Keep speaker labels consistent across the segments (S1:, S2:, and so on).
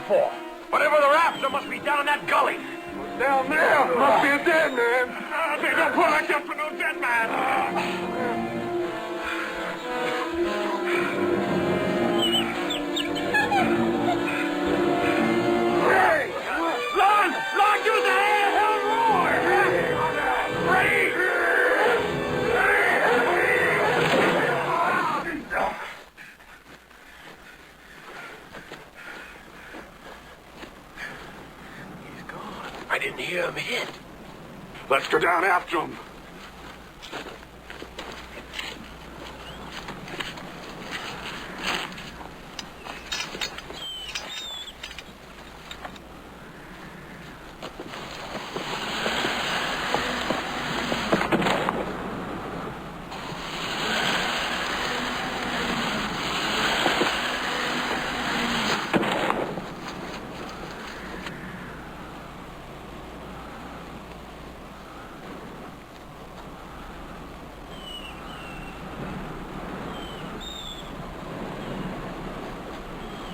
S1: for? Whatever they're after must be down that gully.
S2: Down there must be a dead man.
S1: They don't pull like that for no dead man. Hey! Lon! Lon, give us a hell roar! Ready! He's gone. I didn't hear him hit.
S2: Let's go down after him.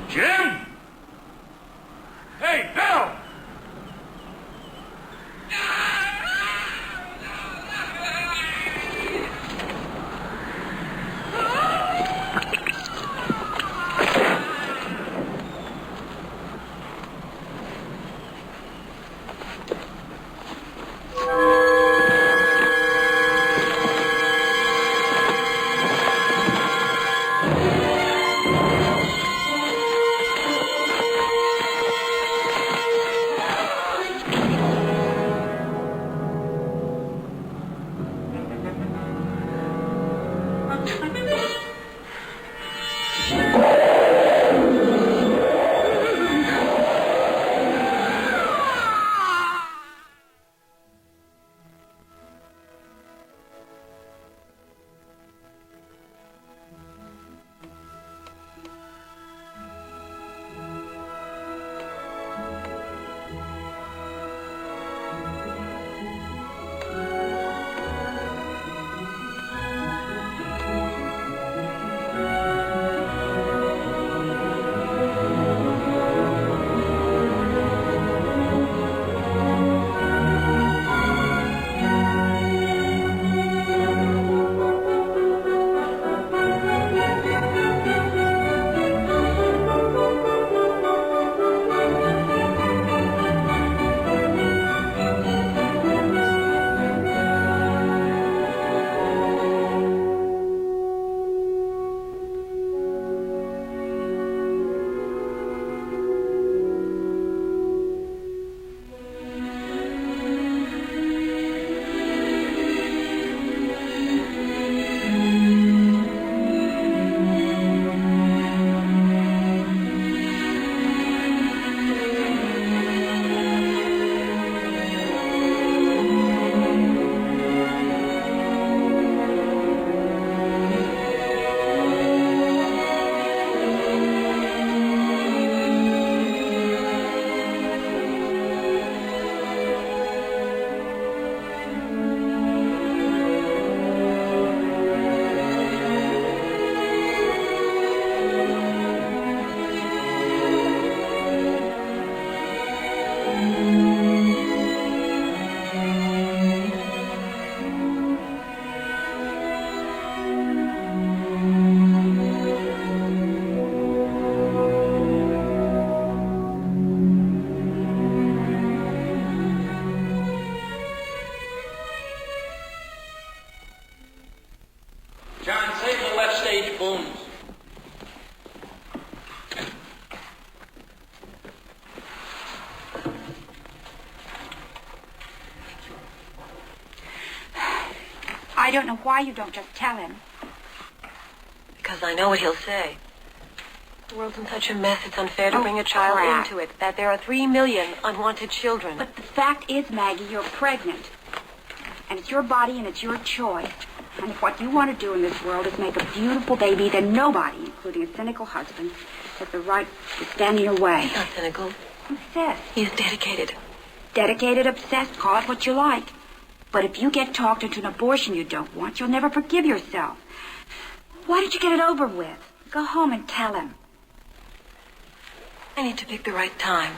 S1: Jim? Hey, Bill!
S3: I don't know why you don't just tell him.
S4: Because I know what he'll say. The world's in such a mess, it's unfair to bring a child into it. That there are 3 million unwanted children.
S3: But the fact is, Maggie, you're pregnant. And it's your body and it's your choice. And if what you want to do in this world is make a beautiful baby, then nobody, including a cynical husband, has the right to stand in your way.
S4: He's not cynical.
S3: Obsessed.
S4: He's dedicated.
S3: Dedicated, obsessed, call it what you like. But if you get talked into an abortion you don't want, you'll never forgive yourself. Why don't you get it over with? Go home and tell him.
S4: I need to pick the right time.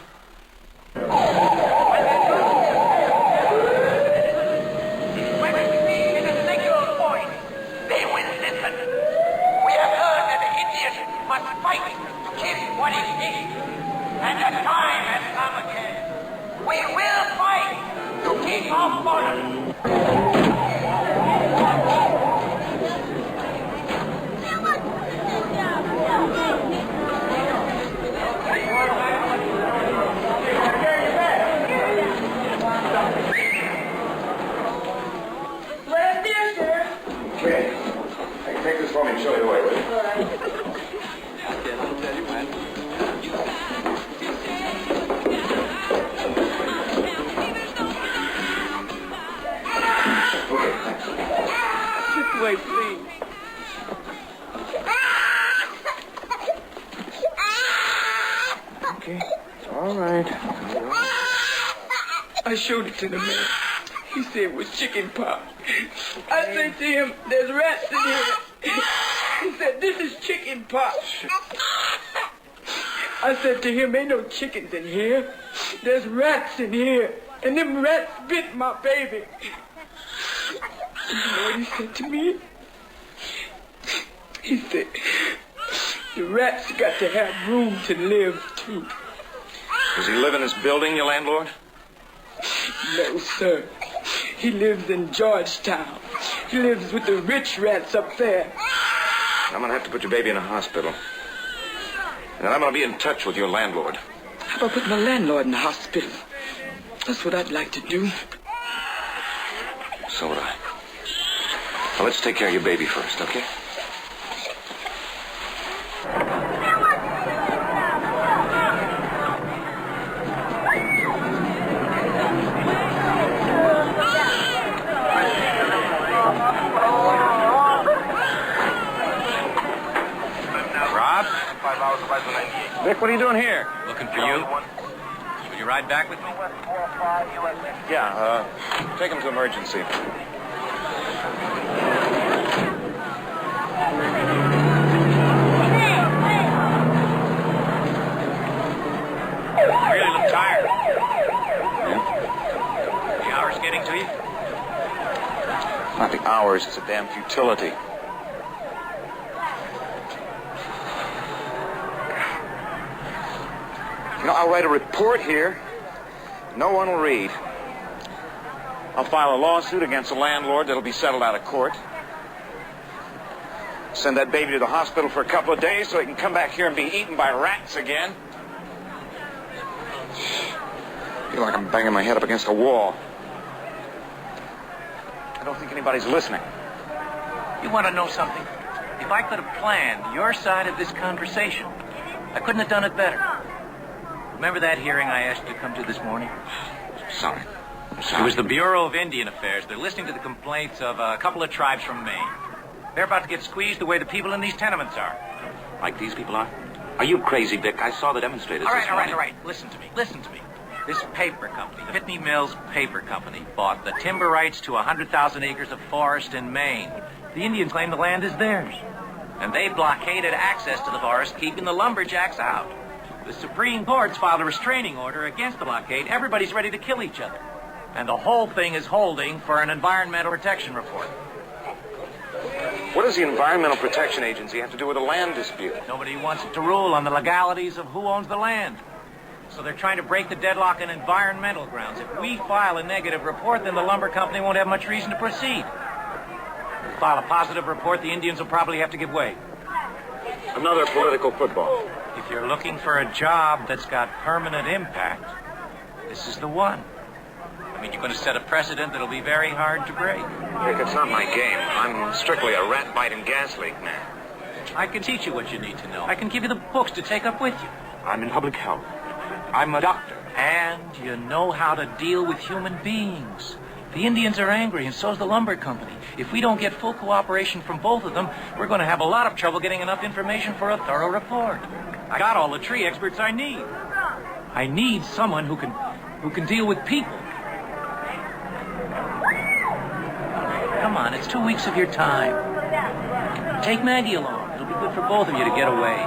S1: Must fight to keep what is his. And the time has come again. We will fight to keep our border.
S2: Okay. I can take this for me and show you the way, will you? All right.
S5: Wait, please. Okay, it's all right. I showed it to the man. He said it was chicken pox. I said to him, there's rats in here. He said, this is chicken pox. I said to him, ain't no chickens in here. There's rats in here. And them rats bit my baby. You know what he said to me? He said, the rats got to have room to live, too.
S2: Does he live in this building, your landlord?
S5: No, sir. He lives in Georgetown. He lives with the rich rats up there.
S2: I'm going to have to put your baby in a hospital. And I'm going to be in touch with your landlord.
S5: How about putting my landlord in the hospital? That's what I'd like to do.
S2: So would I. Well, let's take care of your baby first, okay?
S6: Rob?
S2: Vic, what are you doing here?
S6: Looking for you. Will you ride back with me?
S2: Yeah, take him to emergency.
S6: You really look tired. Yeah? The hour's getting to you?
S2: Not the hours, it's a damn futility. You know, I'll write a report here. No one will read. I'll file a lawsuit against the landlord that'll be settled out of court. Send that baby to the hospital for a couple of days so he can come back here and be eaten by rats again. I feel like I'm banging my head up against a wall. I don't think anybody's listening.
S6: You want to know something? If I could have planned your side of this conversation, I couldn't have done it better. Remember that hearing I asked you to come to this morning?
S2: Sorry.
S6: It was the Bureau of Indian Affairs. They're listening to the complaints of a couple of tribes from Maine. They're about to get squeezed the way the people in these tenements are.
S7: Like these people are? Are you crazy, Vic? I saw the demonstrators
S6: All
S7: this morning.
S6: right. Listen to me. This paper company, the Pitney Mills Paper Company, bought the timber rights to 100,000 acres of forest in Maine. The Indians claim the land is theirs. And they blockaded access to the forest, keeping the lumberjacks out. The Supreme Court's filed a restraining order against the blockade. Everybody's ready to kill each other. And the whole thing is holding for an environmental protection report.
S2: What does the Environmental Protection Agency have to do with a land dispute?
S6: Nobody wants it to rule on the legalities of who owns the land. So they're trying to break the deadlock on environmental grounds. If we file a negative report, then the lumber company won't have much reason to proceed. If we file a positive report, the Indians will probably have to give way.
S2: Another political football.
S6: If you're looking for a job that's got permanent impact, this is the one. I mean, you're going to set a precedent that'll be very hard to break.
S2: Vic, it's not my game. I'm strictly a rat-biting gas leak man.
S6: I can teach you what you need to know. I can give you the books to take up with you.
S7: I'm in public health. I'm a doctor.
S6: And you know how to deal with human beings. The Indians are angry, and so's the lumber company. If we don't get full cooperation from both of them, we're going to have a lot of trouble getting enough information for a thorough report. I got all the tree experts I need. I need someone who can deal with people. Come on, it's 2 weeks of your time. Take Maggie along. It'll be good for both of you to get away.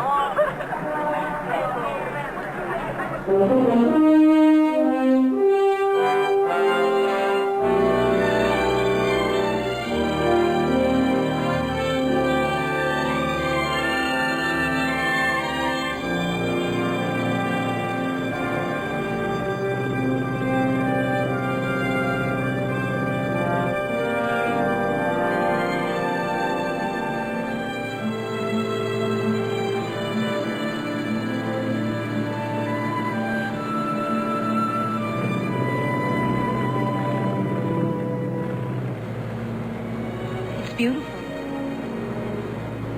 S4: Beautiful.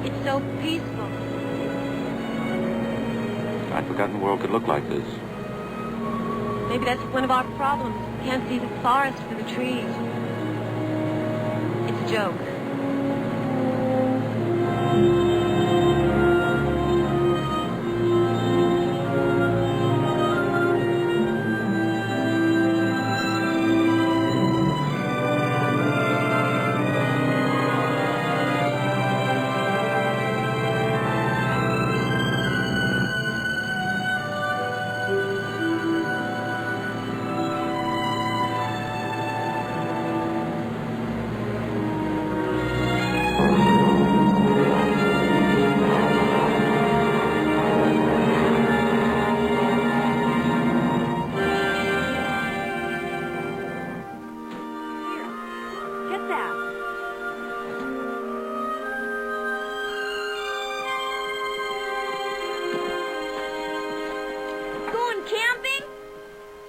S4: It's so peaceful.
S7: I'd forgotten the world could look like this.
S4: Maybe that's one of our problems. We can't see the forest for the trees. It's a joke.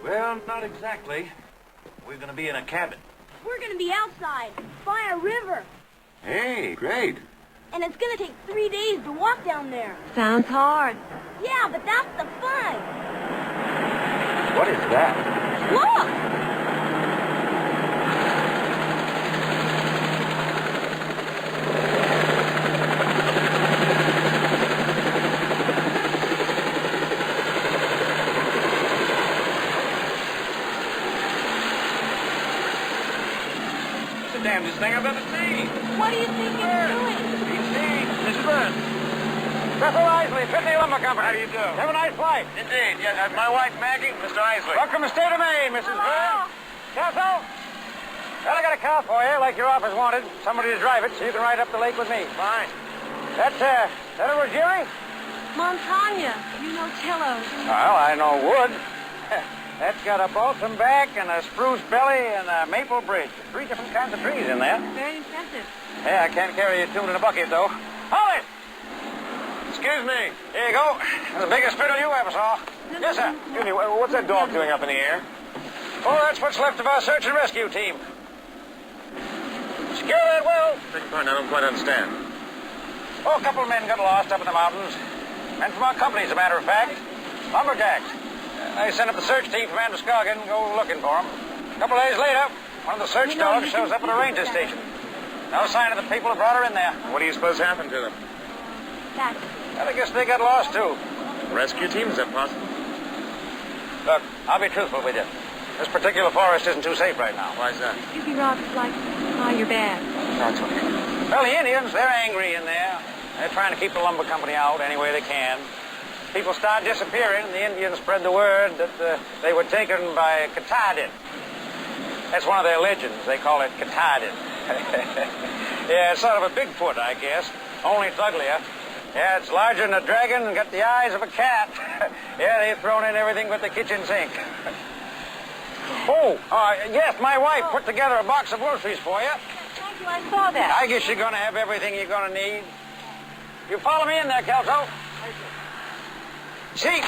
S6: Well, not exactly. We're going to be in a cabin.
S8: We're going to be outside, by a river.
S7: Hey, great.
S8: And it's going to take 3 days to walk down there.
S4: Sounds hard.
S8: Yeah, but that's the fun.
S7: What is that?
S8: Look!
S6: The damnedest thing I've ever seen.
S8: What do you think you're doing?
S6: Mrs. Burns.
S2: Cecil Isley, 50 Lumber Company.
S6: How do you do?
S2: Have a nice flight.
S6: Indeed. Yeah, my wife, Maggie, Mr. Isley.
S2: Welcome to the state of Maine, Mrs.
S8: Hello.
S2: Burns. Cecil? Well, I got a car for you, like your office wanted. Somebody to drive it so you can ride up the lake with me.
S6: Fine.
S2: That a Ruggieri?
S4: Montagna, you know cellos.
S2: Well, I know wood. That's got a balsam back and a spruce belly and a maple bridge. 3 different kinds of trees in there.
S4: Very impressive.
S2: Yeah, I can't carry a tune in a bucket, though. Hold it! Excuse me. Here you go. The biggest fiddle you ever saw. Yes, sir.
S7: Excuse me, what's that dog doing up in the air?
S2: Oh, that's what's left of our search and rescue team. Secure that well.
S7: Beg your pardon, I don't quite understand.
S2: Oh, a couple of men got lost up in the mountains. Men from our company, as a matter of fact. Lumberjacks. They sent up the search team from Androscoggin and go looking for them. A couple of days later, one of the search dogs shows up at a ranger station. No sign of the people who brought her in there.
S7: What do you suppose happened to them?
S4: That's
S2: Well, I guess they got lost, too.
S7: Rescue team, is that possible?
S2: Look, I'll be truthful with you. This particular forest isn't too safe right now.
S7: Why is that?
S4: Skippy Rock's like, oh, you're bad.
S7: That's okay.
S2: Well, the Indians, they're angry in there. They're trying to keep the lumber company out any way they can. People start disappearing, and the Indians spread the word that they were taken by Katahdin. That's one of their legends. They call it Katahdin. Yeah, it's sort of a Bigfoot, I guess, only it's uglier. Yeah, it's larger than a dragon and got the eyes of a cat. Yeah, they've thrown in everything but the kitchen sink. Yes, my wife put together a box of groceries for you.
S4: Thank you, I saw that.
S2: I guess you're going to have everything you're going to need. You follow me in there, Kelso. See,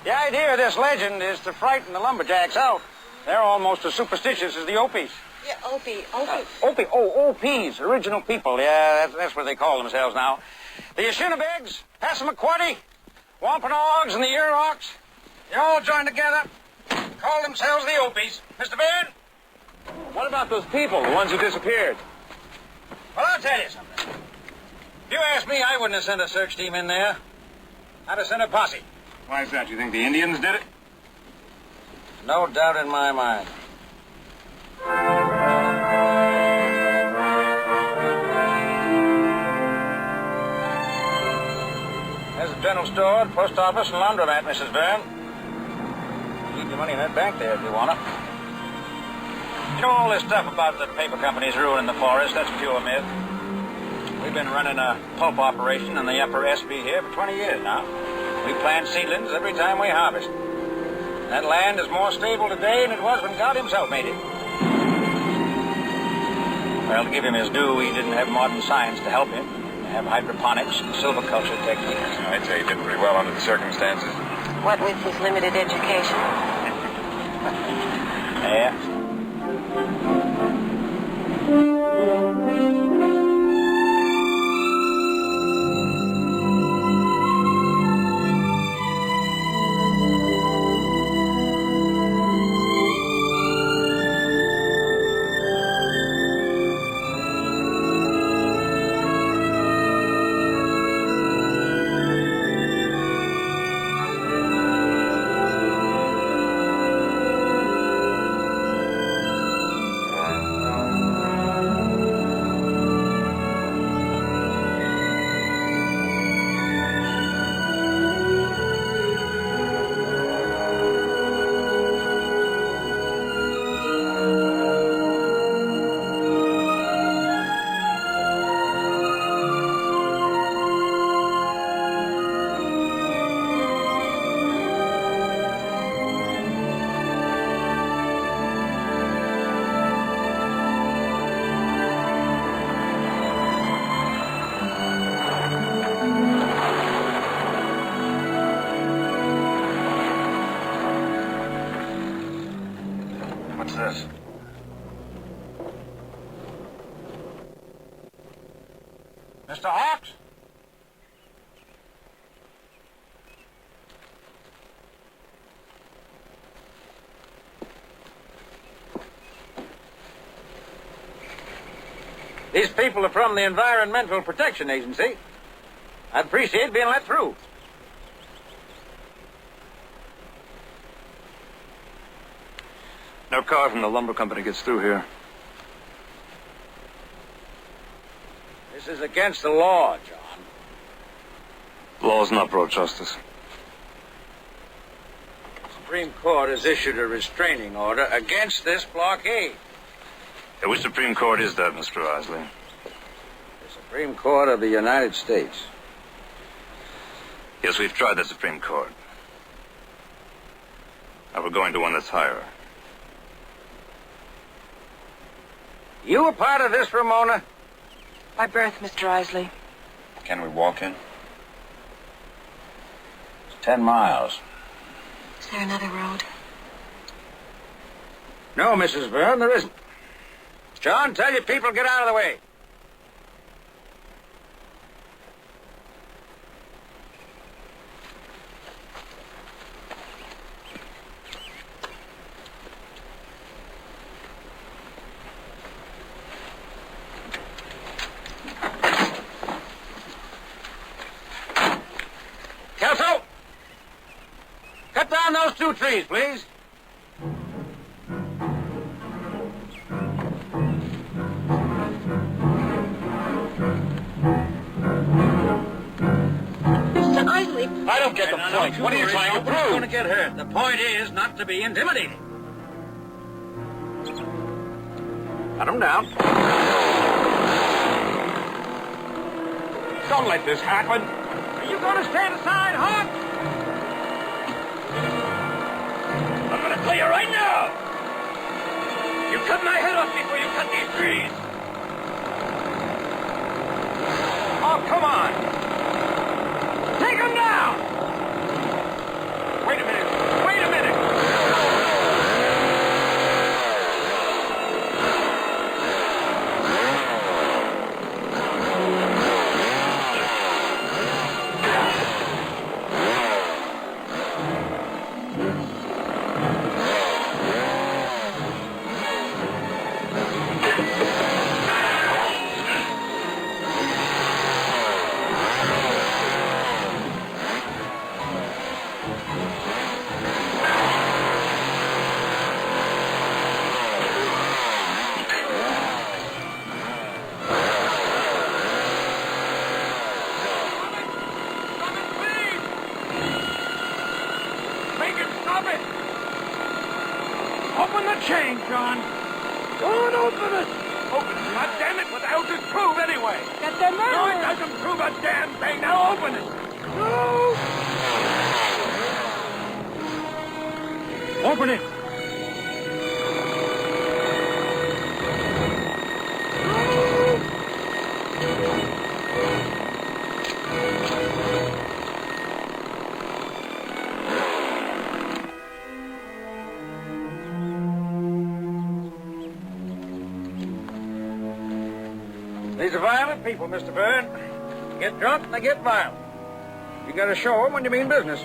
S2: the idea of this legend is to frighten the lumberjacks out. They're almost as superstitious as the Opis.
S4: Yeah, Opie.
S2: OPs, original people. Yeah, that's what they call themselves now. The Ashinabegs, Passamaquoddy, Wampanoags, and the Yurok, they all joined together, call themselves the Opis. Mr. Baird?
S7: What about those people, the ones who disappeared?
S2: Well, I'll tell you something. If you ask me, I wouldn't have sent a search team in there. I'd have sent a posse.
S7: Why is that? You think the Indians did it?
S2: No doubt in my mind. There's a general store, post office, and laundromat, Mrs. Byrne. Keep your money in that bank there if you want to. You know, all this stuff about the paper companies ruining the forest, that's pure myth. We've been running a pulp operation in the upper SB here for 20 years now. We plant seedlings every time we harvest. That land is more stable today than it was when God himself made it. Well, to give him his due, he didn't have modern science to help him. He have hydroponics and silviculture techniques.
S9: I'd say he did pretty well under the circumstances.
S4: What with his limited education?
S2: Yeah. What's this? Mr. Hawks? These people are from the Environmental Protection Agency. I'd appreciate being let through.
S9: No car from the lumber company gets through here.
S2: This is against the law, John.
S9: Law's not pro-justice.
S2: The Supreme Court has issued a restraining order against this blockade.
S9: Yeah, which Supreme Court is that, Mr. Isley?
S2: The Supreme Court of the United States.
S9: Yes, we've tried the Supreme Court. Now we're going to one that's higher.
S2: You were part of this, Ramona?
S4: By birth, Mr. Isley.
S9: Can we walk in?
S2: It's 10 miles.
S4: Is there another road?
S2: No, Mrs. Byrne, there isn't. John, tell your people get out of the way. Kelso! Cut down those 2 trees, please.
S4: Mr. Isley.
S9: I don't get the point. What are you trying to
S2: Nobody's
S9: prove?
S2: going to get hurt. The point is not to be intimidated. Cut them down.
S9: Don't let this happen.
S2: Are you going to stand aside, Hawk?
S1: I'm gonna tell you right now. You cut my head off before you cut these trees.
S2: Oh, come on. Take them down. Wait a minute. Wait a minute. chain, John. Go on, open it. Open it, God damn it. What the hell does it prove anyway?
S5: That they're murderers.
S2: No, it doesn't prove a damn thing. Now open it. No. Open it. These are violent people, Mr. Byrne. They get drunk and they get violent. You gotta show them when you mean business.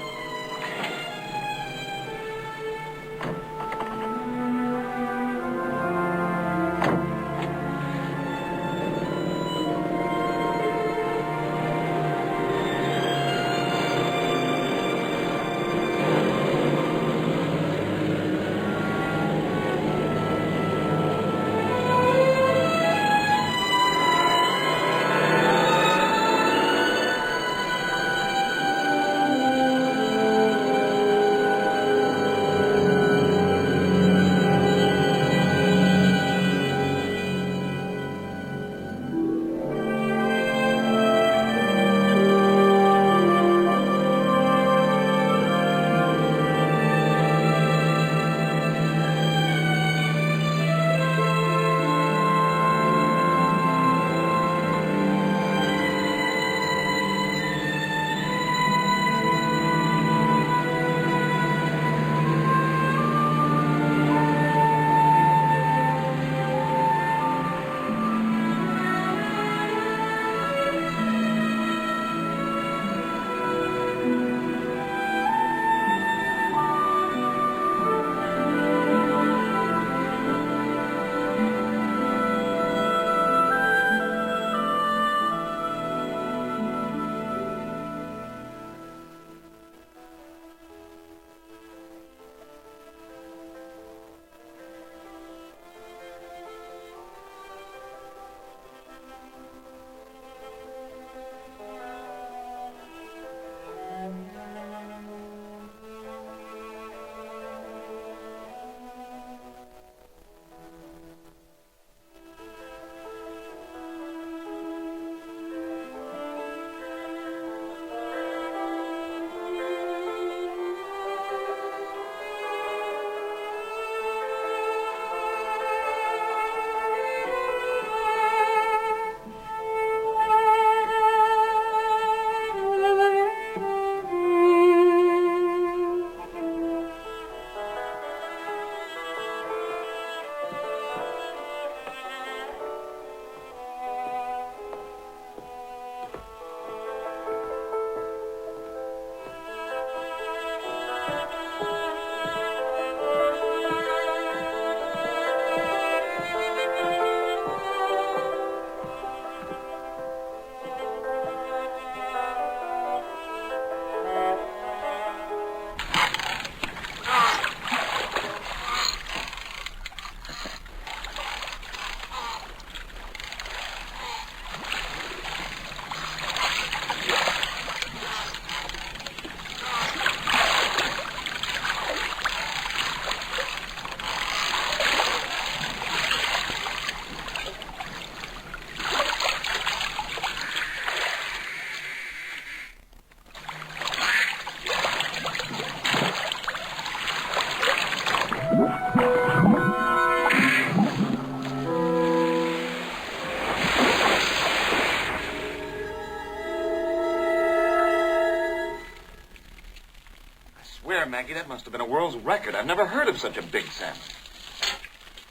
S7: Maggie, that must have been a world's record. I've never heard of such a big salmon.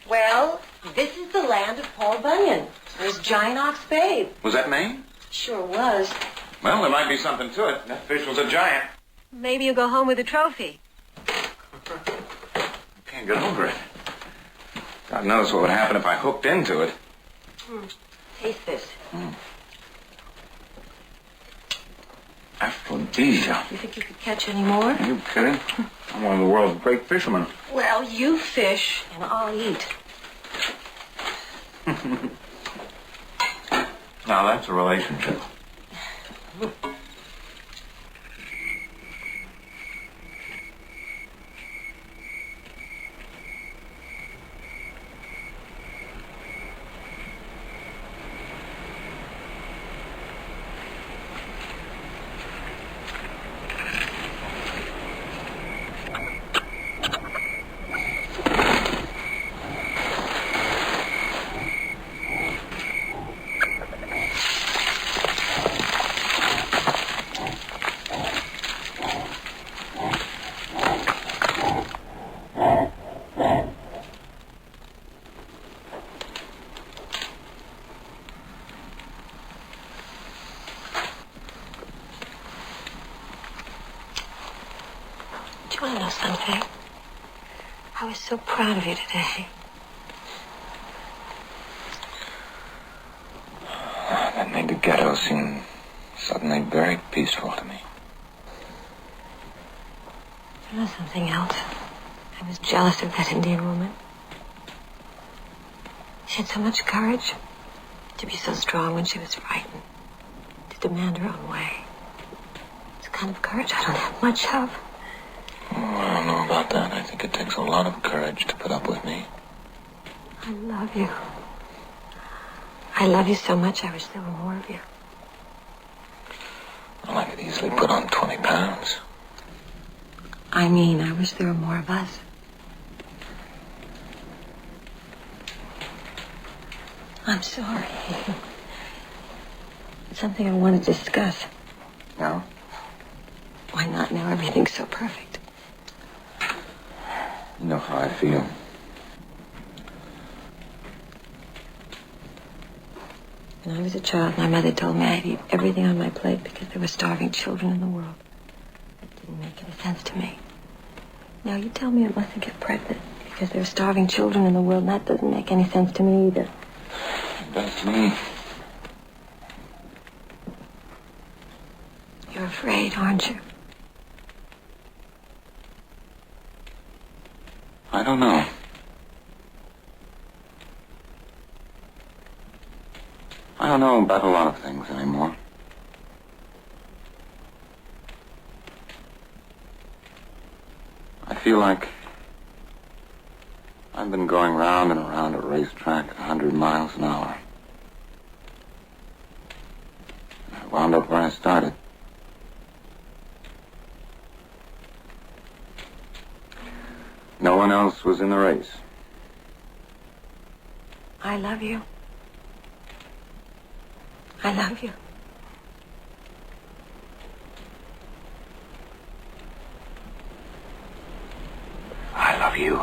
S4: Well, this is the land of Paul Bunyan. There's Giant Ox Babe.
S7: Was that Maine?
S4: Sure was.
S7: Well, there might be something to it. That fish was a giant.
S4: Maybe you'll go home with a trophy.
S7: Can't get over it. God knows what would happen if I hooked into it.
S4: Taste this.
S7: Aphrodisia.
S4: You think you could catch any more?
S7: Are you kidding? I'm one of the world's great fishermen.
S4: Well, you fish, and I'll eat.
S7: Now, that's a relationship.
S4: you want to know something? I was so proud of you today.
S7: That made the ghetto seem suddenly very peaceful to me.
S4: There was something else. I was jealous of that Indian woman. She had so much courage to be so strong when she was frightened, to demand her own way. It's a kind of courage I don't have much of.
S7: Oh, I don't know about that. I think it takes a lot of courage to put up with me.
S4: I love you. I love you so much, I wish there were more of you.
S7: Well, I could easily put on 20 pounds.
S4: I mean, I wish there were more of us. I'm sorry. It's something I want to discuss.
S7: No?
S4: Why not now? Everything's so perfect.
S7: You know how I feel.
S4: When I was a child, my mother told me I'd eat everything on my plate because there were starving children in the world. It didn't make any sense to me. Now you tell me I mustn't get pregnant because there are starving children in the world, and that doesn't make any sense to me either.
S7: It does to me.
S4: You're afraid, aren't you?
S7: I don't know. I don't know about a lot of things anymore. I feel like I've been going round and around a racetrack at 100 miles an hour. I wound up where I started. No one else was in the race.
S4: I love you. I love you.
S7: I love you.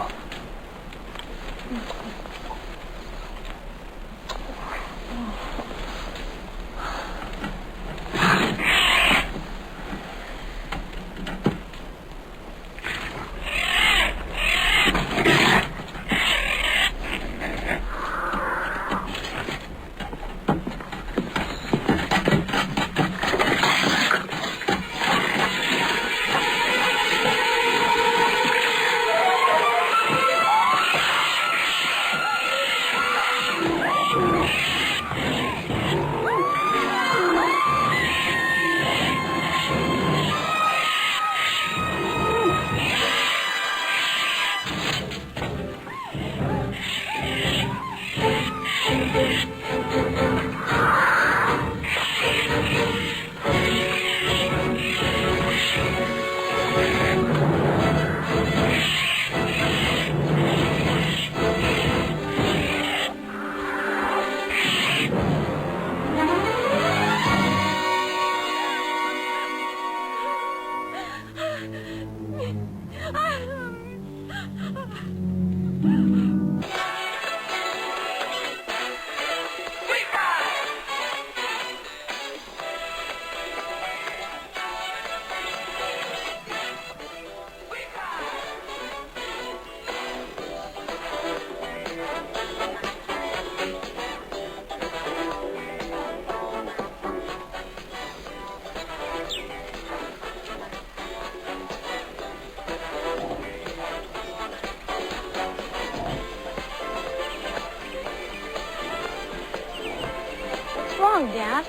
S8: Dad.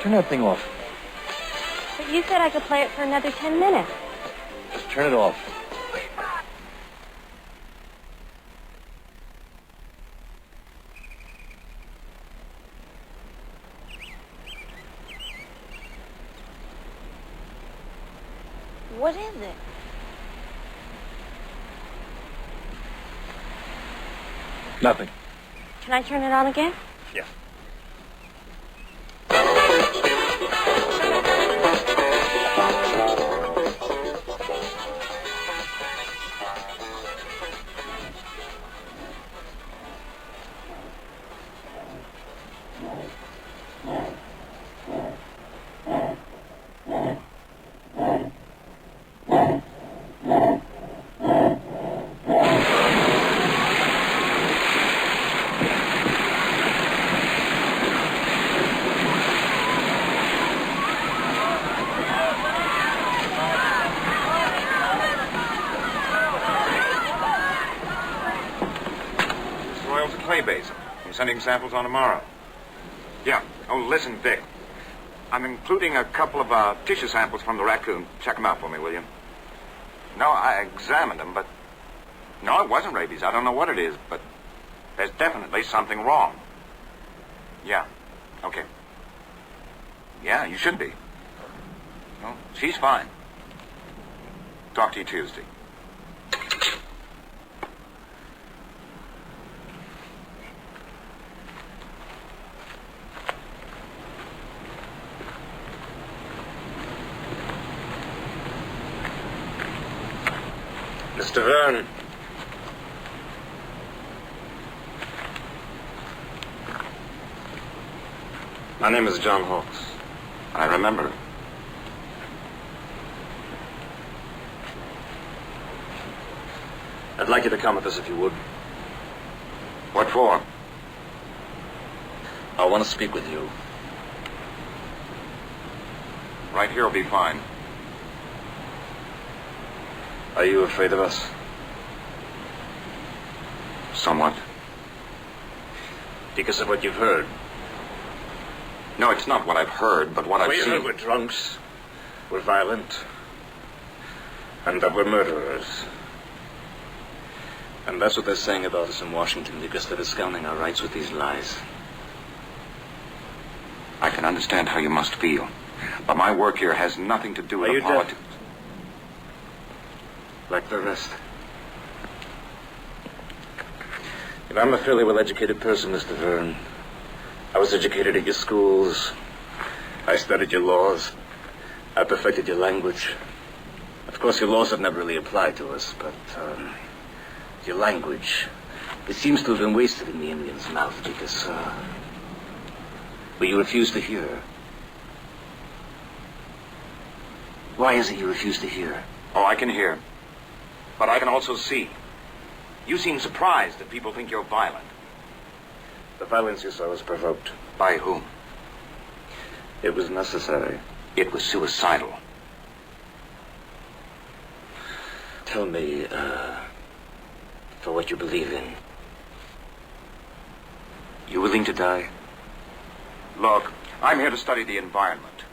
S9: Turn that thing off.
S8: But you said I could play it for another 10 minutes.
S9: Just turn it off.
S8: What is it?
S9: Nothing.
S8: Can I turn it on again?
S9: Yeah.
S7: sending samples on tomorrow. Yeah. Oh, listen, Vic. I'm including a couple of tissue samples from the raccoon. Check them out for me, will you? No, I examined them, but... No, it wasn't rabies. I don't know what it is, but there's definitely something wrong. Yeah. Okay. Yeah, you should be. Well, she's fine. Talk to you Tuesday.
S9: Mr. Verne. My name is John Hawkes.
S7: I remember.
S9: I'd like you to come with us if you would.
S7: What for?
S9: I want to speak with you.
S7: Right here will be fine.
S9: Are you afraid of us?
S7: Somewhat.
S9: Because of what you've heard.
S7: No, it's not what I've heard, but what I've
S9: We
S7: seen.
S9: heard we're drunks, we're violent, and that we're murderers. And that's what they're saying about us in Washington, because they're discounting our rights with these lies.
S7: I can understand how you must feel, but my work here has nothing to do with
S9: Are you
S7: the politics.
S9: deaf? Like the rest. If I'm a fairly well-educated person, Mr. Verne. I was educated at your schools. I studied your laws. I perfected your language. Of course, your laws have never really applied to us, but your language, it seems to have been wasted in the Indian's mouth because, well, you refuse to hear. Why is it you refuse to hear?
S7: Oh, I can hear. But I can also see. You seem surprised that people think you're violent.
S9: The violence you saw was provoked.
S7: By whom?
S9: It was necessary.
S7: It was suicidal.
S9: Tell me, for what you believe in. You willing to die?
S7: Look, I'm here to study the environment.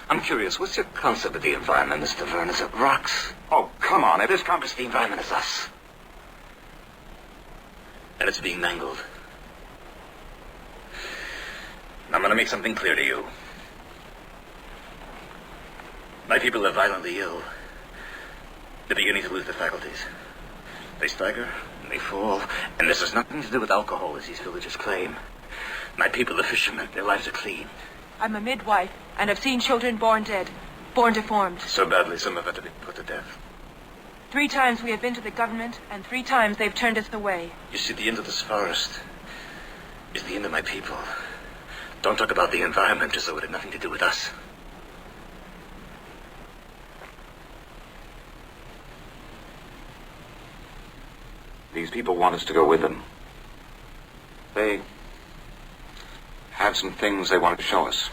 S9: I'm curious, what's your concept of the environment, Mr. Verne? Is it rocks?
S7: Oh, come on, if this
S9: The environment is us. And it's being mangled. I'm going to make something clear to you. My people are violently ill. They're beginning to lose their faculties. They stagger, and they fall, and this has nothing to do with alcohol, as these villagers claim. My people are fishermen. Their lives are clean.
S10: I'm a midwife, and I've seen children born dead, born deformed.
S9: So badly, some have had to be put to death.
S10: 3 times we have been to the government, and 3 times they've turned us away.
S9: You see, the end of this forest is the end of my people. Don't talk about the environment as though it had nothing to do with us.
S7: These people want us to go with them. They have some things they want to show us.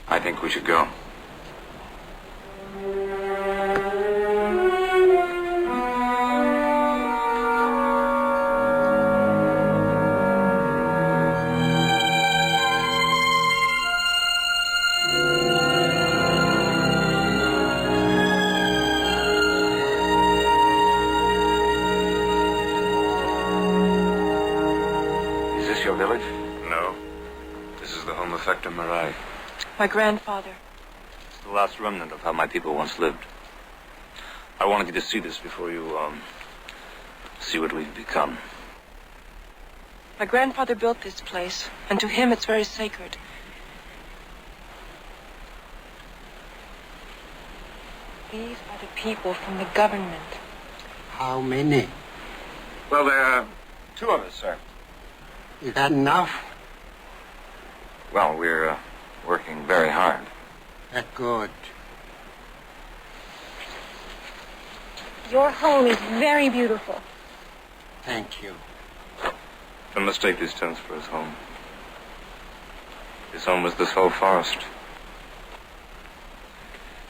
S7: I think we should go.
S10: My grandfather.
S9: It's the last remnant of how my people once lived. I wanted you to see this before you, see what we've become.
S10: My grandfather built this place, and to him it's very sacred. These are the people from the government.
S11: How many?
S7: Well, there are 2 of us, sir.
S11: Is that enough?
S7: Well, we're working very hard.
S11: That's good.
S8: Your home is very beautiful.
S11: Thank you.
S9: Don't mistake these tents for his home. His home was this whole forest.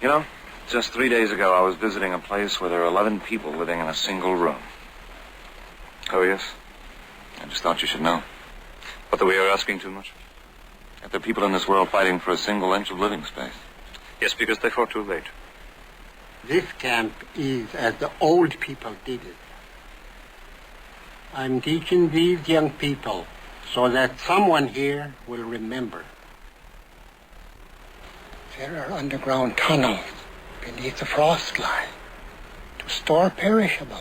S7: You know, Just 3 days ago, I was visiting a place where there are 11 people living in a single room. Oh, yes? I just thought you should know. But that we are asking too much. That there are people in this world fighting for a single inch of living space. Yes, because they fought too late.
S11: This camp is as the old people did it. I'm teaching these young people so that someone here will remember. There are underground tunnels beneath the frost line to store perishables.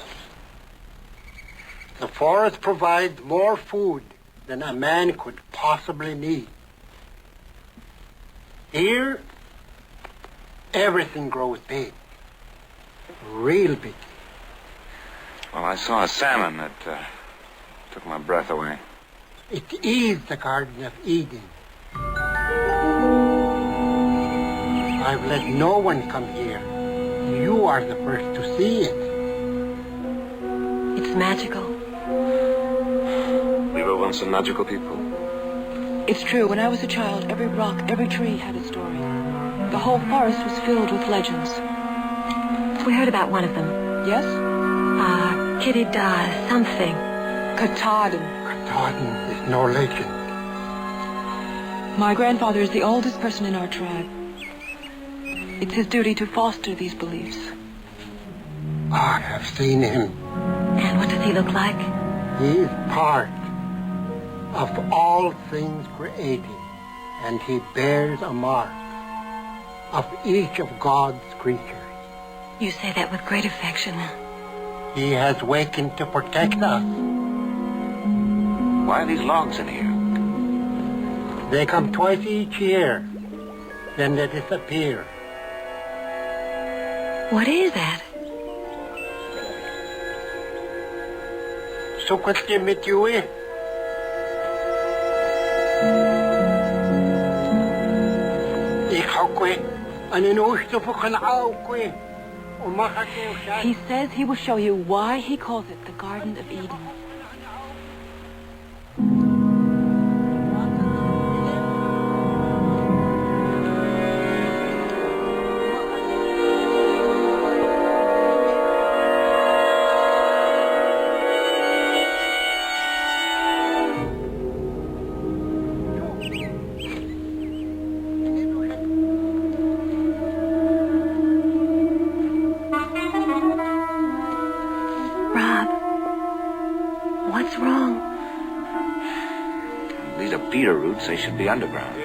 S11: The forest provides more food than a man could possibly need. Here, everything grows big. Real big.
S7: Well, I saw a salmon that took my breath away.
S11: It is the Garden of Eden. I've let no one come here. You are the first to see it.
S4: It's magical.
S9: We were once a magical people.
S10: It's true. When I was a child, every rock, every tree had a story. The whole forest was filled with legends.
S4: We heard about one of them.
S10: Yes?
S4: Kitty something.
S10: Katahdin.
S11: Katahdin is no legend.
S10: My grandfather is the oldest person in our tribe. It's his duty to foster these beliefs.
S11: I have seen him.
S4: And what does he look like?
S11: He is part of all things created, and he bears a mark of each of God's creatures.
S4: You say that with great affection.
S11: He has wakened to protect us.
S7: Why are these logs in here?
S11: They come twice each year, then they disappear.
S4: What is that?
S11: Sukat mit you eh.
S10: He says he will show you why he calls it the Garden of Eden.
S4: What's wrong?
S7: These are beetle roots. They should be underground.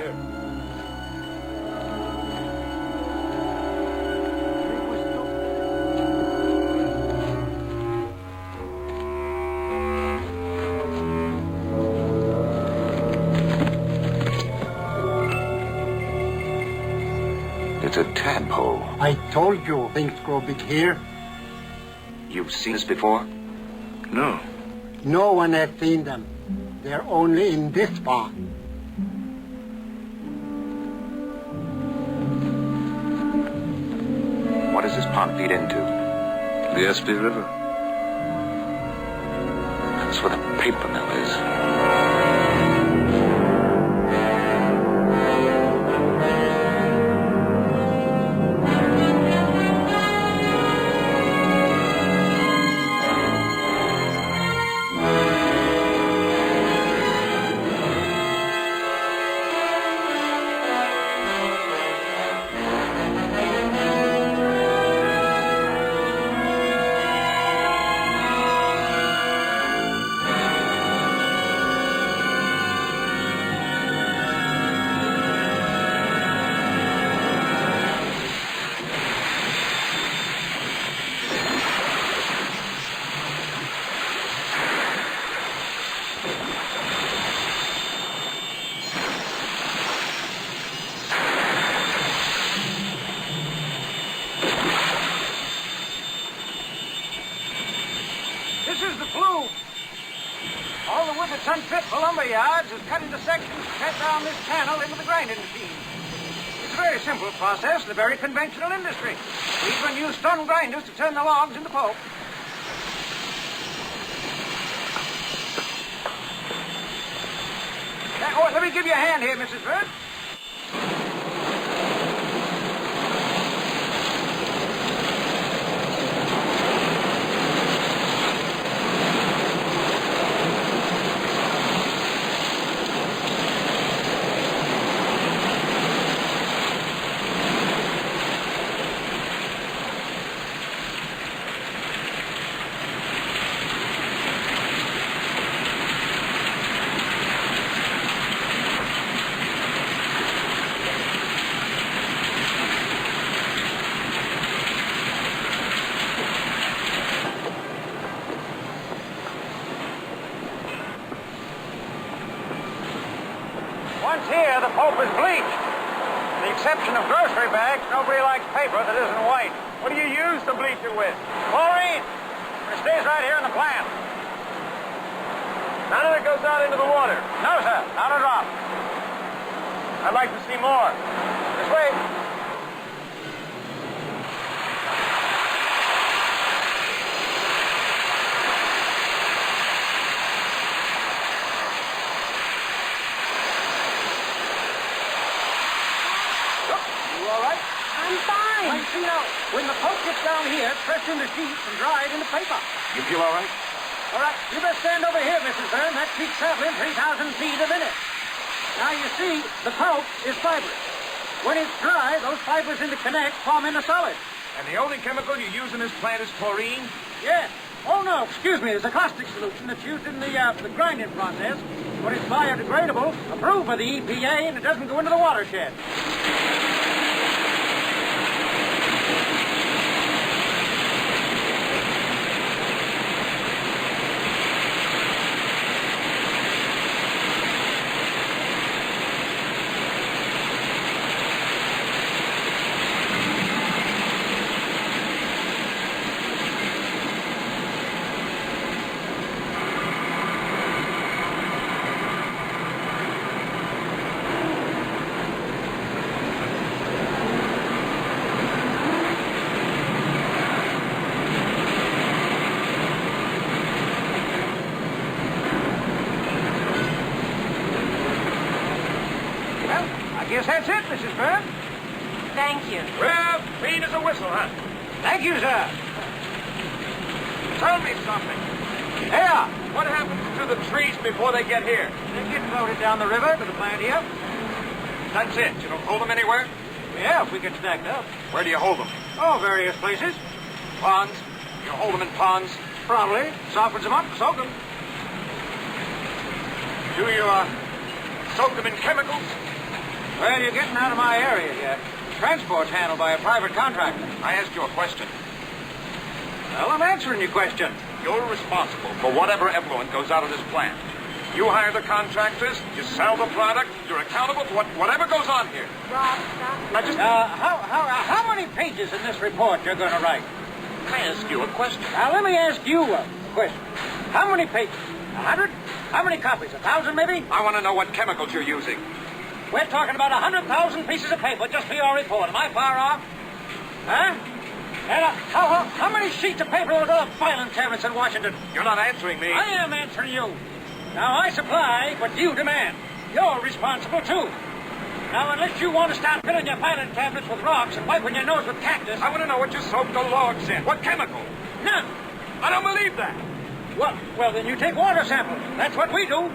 S7: It's a tadpole.
S11: I told you things grow big here.
S7: You've seen this before? No.
S11: No one has seen them. They're only in this pond.
S7: What does this pond feed into?
S9: The Espy River.
S7: That's where the paper mill is.
S2: Unfit for lumber yards is cut into sections sent down this channel into the grinding machine. It's a very simple process in a very conventional industry. We even use stone grinders to turn the logs into pulp. Let me give you a hand here, Mrs. Bird. Once here, the pulp is bleached. With the exception of grocery bags, nobody likes paper that isn't white.
S12: What do you use to bleach it with?
S2: Chlorine. It stays right here in the plant.
S12: None of it goes out into the water.
S2: No, sir. Not a drop.
S12: I'd like to see more.
S2: This way.
S8: I'm fine.
S13: You know, when the pulp gets down here, it's pressed into sheets and dried into paper.
S7: You feel all right?
S13: All right, you best stand over here, Mrs. Byrne. That keeps traveling 3,000 feet a minute. Now, you see, the pulp is fibrous. When it's dry, those fibers in the connect form into solid.
S12: And the only chemical you use in this plant is chlorine?
S13: Yes. Oh, no, excuse me. It's a caustic solution that's used in the grinding process. But it's biodegradable, approved by the EPA, and it doesn't go into the watershed.
S2: Guess that's it, Mrs. Byrne.
S8: Thank you.
S12: Well, clean as a whistle, huh?
S2: Thank you, sir.
S12: Tell me something.
S2: Yeah.
S12: What happens to the trees before they get here?
S2: They get floated down the river to the plant here.
S12: That's it. You don't hold them anywhere?
S2: Yeah, if we get stacked up.
S12: Where do you hold them?
S2: Oh, various places.
S12: Ponds? You hold them in ponds?
S2: Probably. Softens them up and soak them.
S12: Do you, soak them in chemicals?
S2: Well, you're getting out of my area yet. Transport's handled by a private contractor.
S12: I asked you a question.
S2: Well, I'm answering your question.
S12: You're responsible for whatever effluent goes out of this plant. You hire the contractors, you sell the product, you're accountable for whatever goes on here.
S8: Rob, stop.
S2: I just...
S13: How many pages in this report you're going to write?
S12: I ask you a question.
S13: Now, let me ask you a question. How many pages? 100? How many copies? 1,000, maybe?
S12: I want to know what chemicals you're using.
S13: We're talking about 100,000 pieces of paper just for your report. Am I far off? Huh? And how many sheets of paper will go to filing cabinets in Washington?
S12: You're not answering me.
S13: I am answering you. Now, I supply what you demand. You're responsible, too. Now, unless you want to start filling your filing cabinets with rocks and wiping your nose with cactus...
S12: I want to know what you soaked the logs in. What chemical?
S13: None.
S12: I don't believe that.
S13: Well, then you take water samples. That's what we do.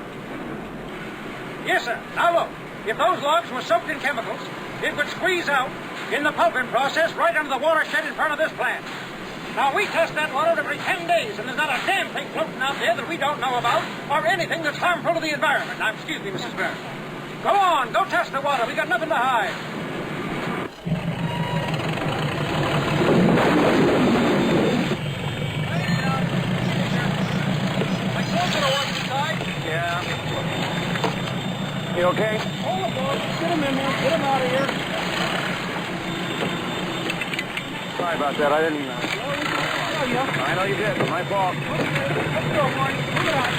S13: Yes, sir. Now, look. If those logs were soaked in chemicals, it would squeeze out in the pulping process right under the watershed in front of this plant. Now, we test that water every 10 days, and there's not a damn thing floating out there that we don't know about or anything that's harmful to the environment. Now, excuse me, Mrs. Byrne. Go on, go test the water. We got nothing to hide.
S2: Yeah. You okay?
S13: Hold the boat. Get him in there. Get him out of here.
S2: Sorry about that. I didn't... I know you did. My fault.
S13: Let's go, Marty. Move it on.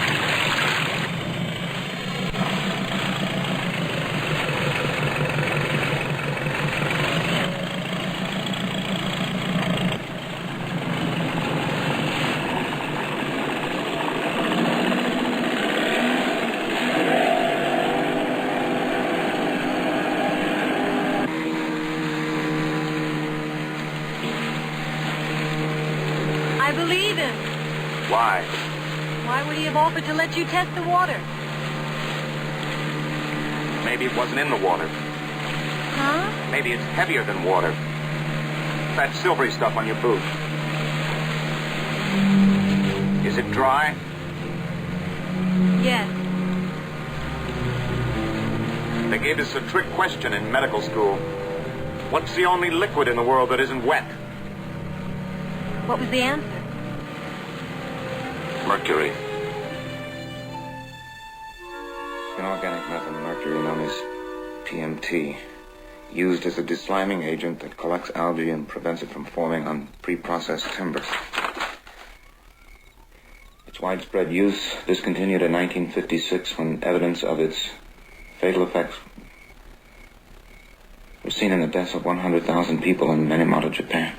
S8: I believe him.
S7: Why?
S8: Why would he have offered to let you test the water?
S7: Maybe it wasn't in the water.
S8: Huh?
S7: Maybe it's heavier than water. That silvery stuff on your boot. Is it dry?
S8: Yes.
S7: They gave us a trick question in medical school. What's the only liquid in the world that isn't wet?
S8: What was the answer?
S7: Mercury. Inorganic methyl mercury known as PMT, used as a desliming agent that collects algae and prevents it from forming on pre-processed timber. Its widespread use discontinued in 1956 when evidence of its fatal effects was seen in the deaths of 100,000 people in Minamoto, Japan.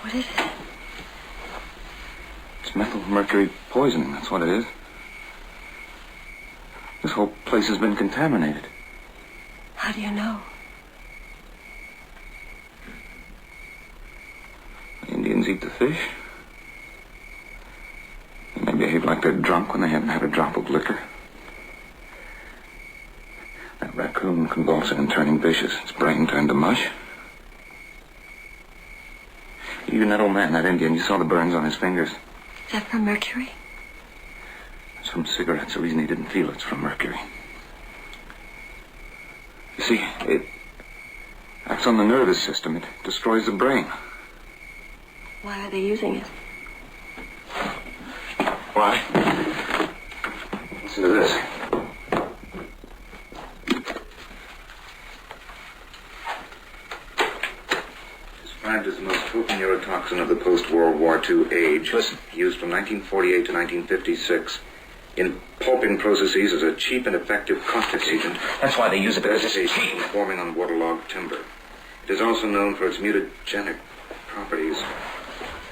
S4: What is it?
S7: It's methyl mercury poisoning, that's what it is. This whole place has been contaminated.
S4: How do you know?
S7: The Indians eat the fish. They behave like they're drunk when they haven't had a drop of liquor. That raccoon convulsing and turning vicious. Its brain turned to mush. Even that old man, that Indian, you saw the burns on his fingers.
S4: Is that from mercury?
S7: It's from cigarettes. The reason he didn't feel it's from mercury. You see, it acts on the nervous system. It destroys the brain.
S4: Why are they using it?
S7: Why? Listen to this. Described as the most potent neurotoxin of the post-World War II age. Listen. Used from 1948 to 1956 in pulping processes as a cheap and effective caustic agent.
S2: That's why they use it, because it's cheap.
S7: Forming on waterlogged timber. It is also known for its mutagenic properties,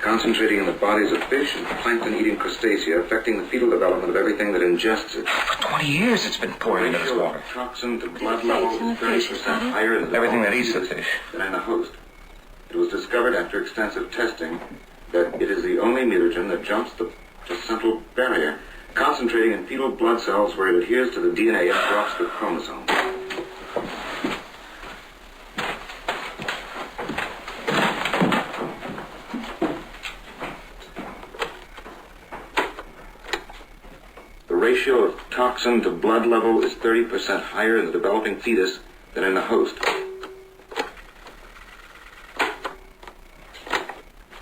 S7: concentrating in the bodies of fish and plankton-eating crustacea, affecting the fetal development of everything that ingests it.
S2: For 20 years it's been poured into this water.
S7: Toxin to blood level is 30% higher in the
S2: everything that eats the fish
S7: than in the host. It was discovered after extensive testing that it is the only mutagen that jumps the placental barrier, concentrating in fetal blood cells where it adheres to the DNA and corrupts the chromosomes. The ratio of toxin to blood level is 30% higher in the developing fetus than in the host.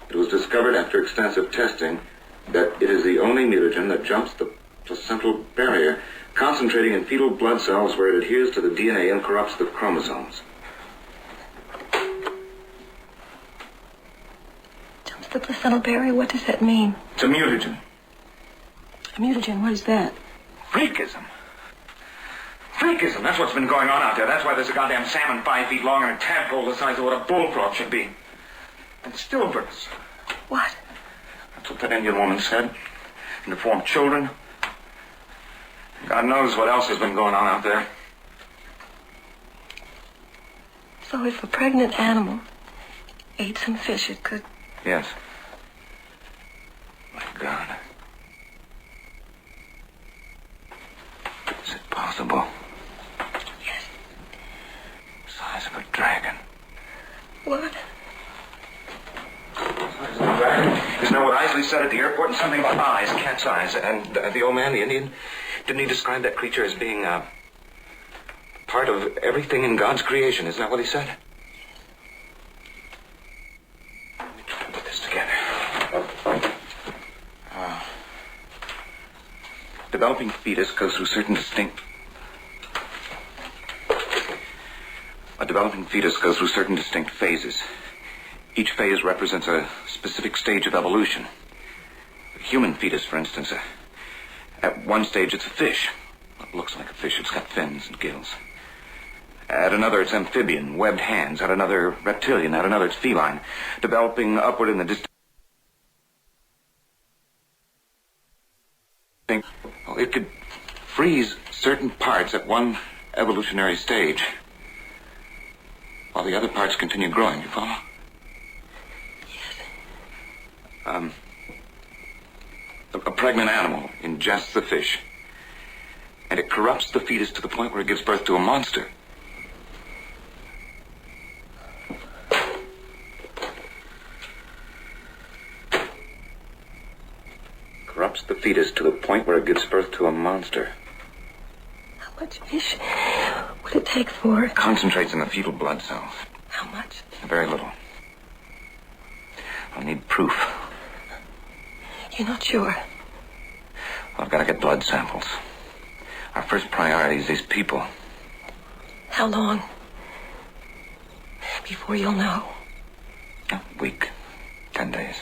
S7: It was discovered after extensive testing that it is the only mutagen that jumps the placental barrier, concentrating in fetal blood cells where it adheres to the DNA and corrupts the chromosomes.
S4: Jumps the placental barrier? What does that mean?
S7: It's a mutagen.
S4: A mutagen, what is that?
S7: Freakism. Freakism, that's what's been going on out there. That's why there's a goddamn salmon 5 feet long and a tadpole the size of what a bullfrog should be. And stillbirths.
S4: What?
S7: That's what that Indian woman said. And to form children. God knows what else has been going on out there.
S4: So if a pregnant animal ate some fish, it could...
S7: Yes. My God. Is it possible?
S4: Yes.
S7: Size of a dragon.
S4: What?
S7: Isn't that what Isley said at the airport? And something about eyes, cat's eyes. And the old man, the Indian, didn't he describe that creature as being part of everything in God's creation? Isn't that what he said? Let me try to put this together. Developing fetus goes through certain distinct... A developing fetus goes through certain distinct phases. Each phase represents a specific stage of evolution. A human fetus, for instance, at one stage it's a fish. It looks like a fish. It's got fins and gills. At another it's amphibian, webbed hands. At another reptilian. At another it's feline. Developing upward in the distinct... It could freeze certain parts at one evolutionary stage while the other parts continue growing. You follow? A pregnant animal ingests the fish, and it corrupts the fetus to the point where it gives birth to a monster. develops the fetus to the point where it gives birth to a monster.
S4: How much fish would it take for it?
S7: Concentrates in the fetal blood cells.
S4: How much?
S7: Very little. I'll need proof.
S4: You're not sure?
S7: I've got to get blood samples. Our first priority is these people.
S4: How long before you'll know?
S7: A week. 10 days.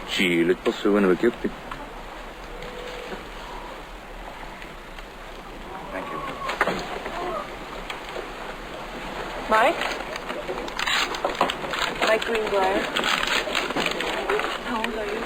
S9: Chile, possono perché io...
S7: Thank you.
S10: Mike? Mike Greenbrier. How old are you?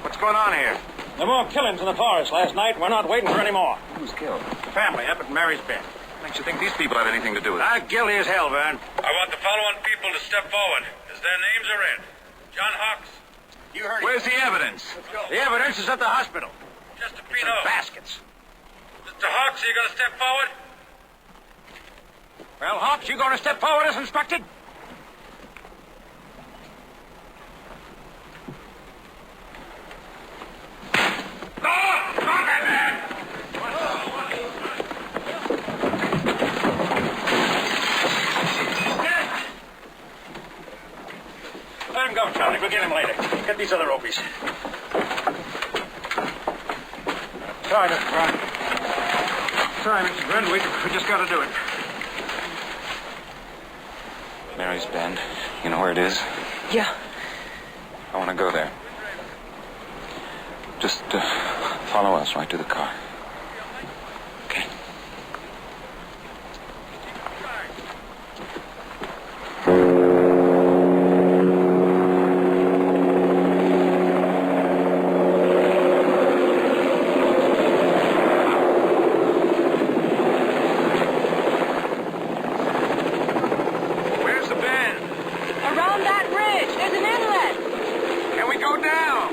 S2: What's going on here? There were more killings in the forest last night. We're not waiting for any more.
S7: Who's killed?
S2: The family up at Mary's bed.
S7: Makes you think these people have anything to do with it?
S2: Guilty as hell, Vern.
S14: I want the following people to step forward, as their names are read. John Hawks.
S2: You heard
S14: Where's the evidence?
S2: The evidence is at the hospital.
S14: Just a Pino.
S2: Baskets.
S14: Mr. Hawks, are you going to step forward?
S2: Well, Hawks, you going to step forward as instructed? Let him go, Charlie. We'll get him later. Get these other opies. Sorry, Mr. Brown. Sorry, Mr. Brent. We just got to do it.
S7: Mary's Bend. You know where it is?
S10: Yeah.
S7: I want to go there. Just follow us right to the car. Okay.
S14: Where's the bend?
S10: Around that ridge, there's an inlet.
S14: Can we go down?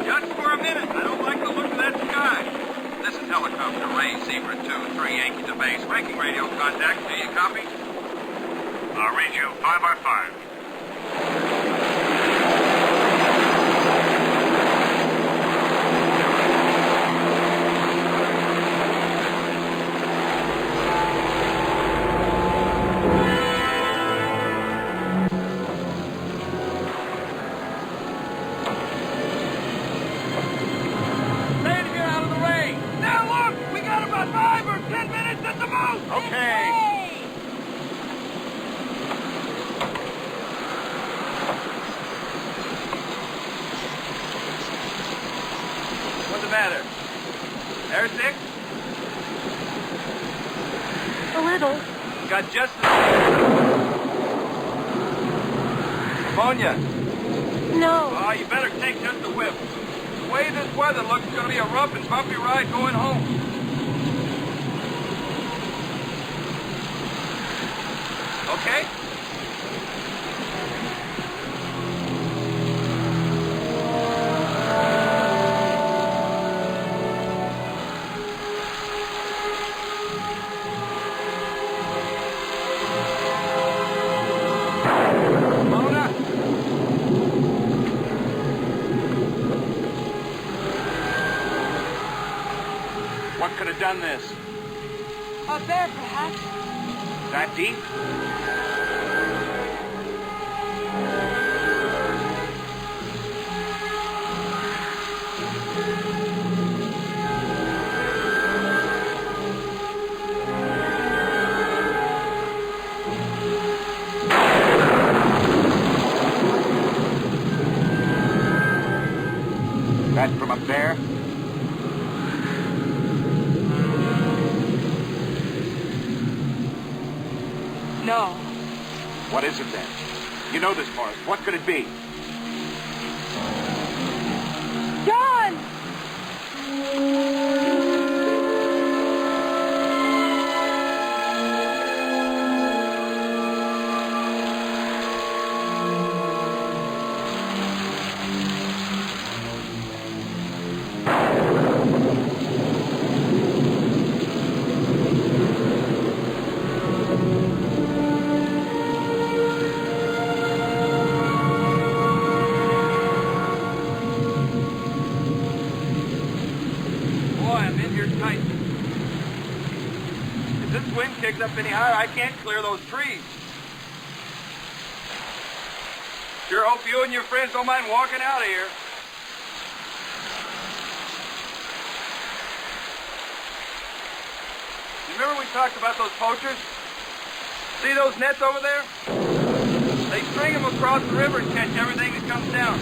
S14: Just for a minute. I don't like the look of that sky. This is helicopter Ray Zebra 2-3 Yankee to base. Breaking radio contact. Do you copy? I'll read you 5x5.
S2: Stay to get out of the way.
S14: the matter? Airsick?
S8: A little.
S14: Got just pneumonia?
S8: No.
S14: Oh, you better take just a whiff. The way this weather looks, it's going to be a rough and bumpy ride going home. Okay?
S12: What could have done this?
S10: A bear, perhaps.
S12: That deep? That from a bear?
S10: No.
S12: What is it then? You know this forest. What could it be?
S8: John!
S14: Kicks up any higher, I can't clear those trees. Sure hope you and your friends don't mind walking out of here. You remember we talked about those poachers? See those nets over there? They string them across the river and catch everything that comes down.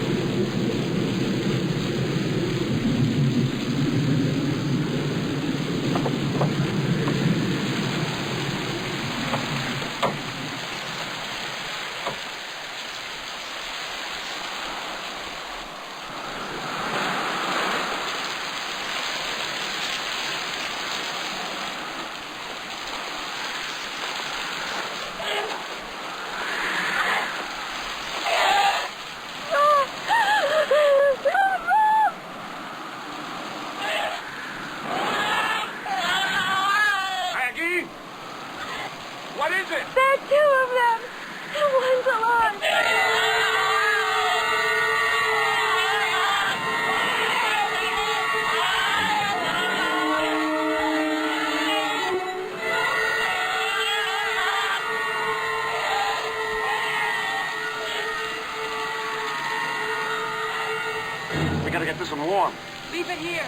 S12: Warm.
S10: Leave it here.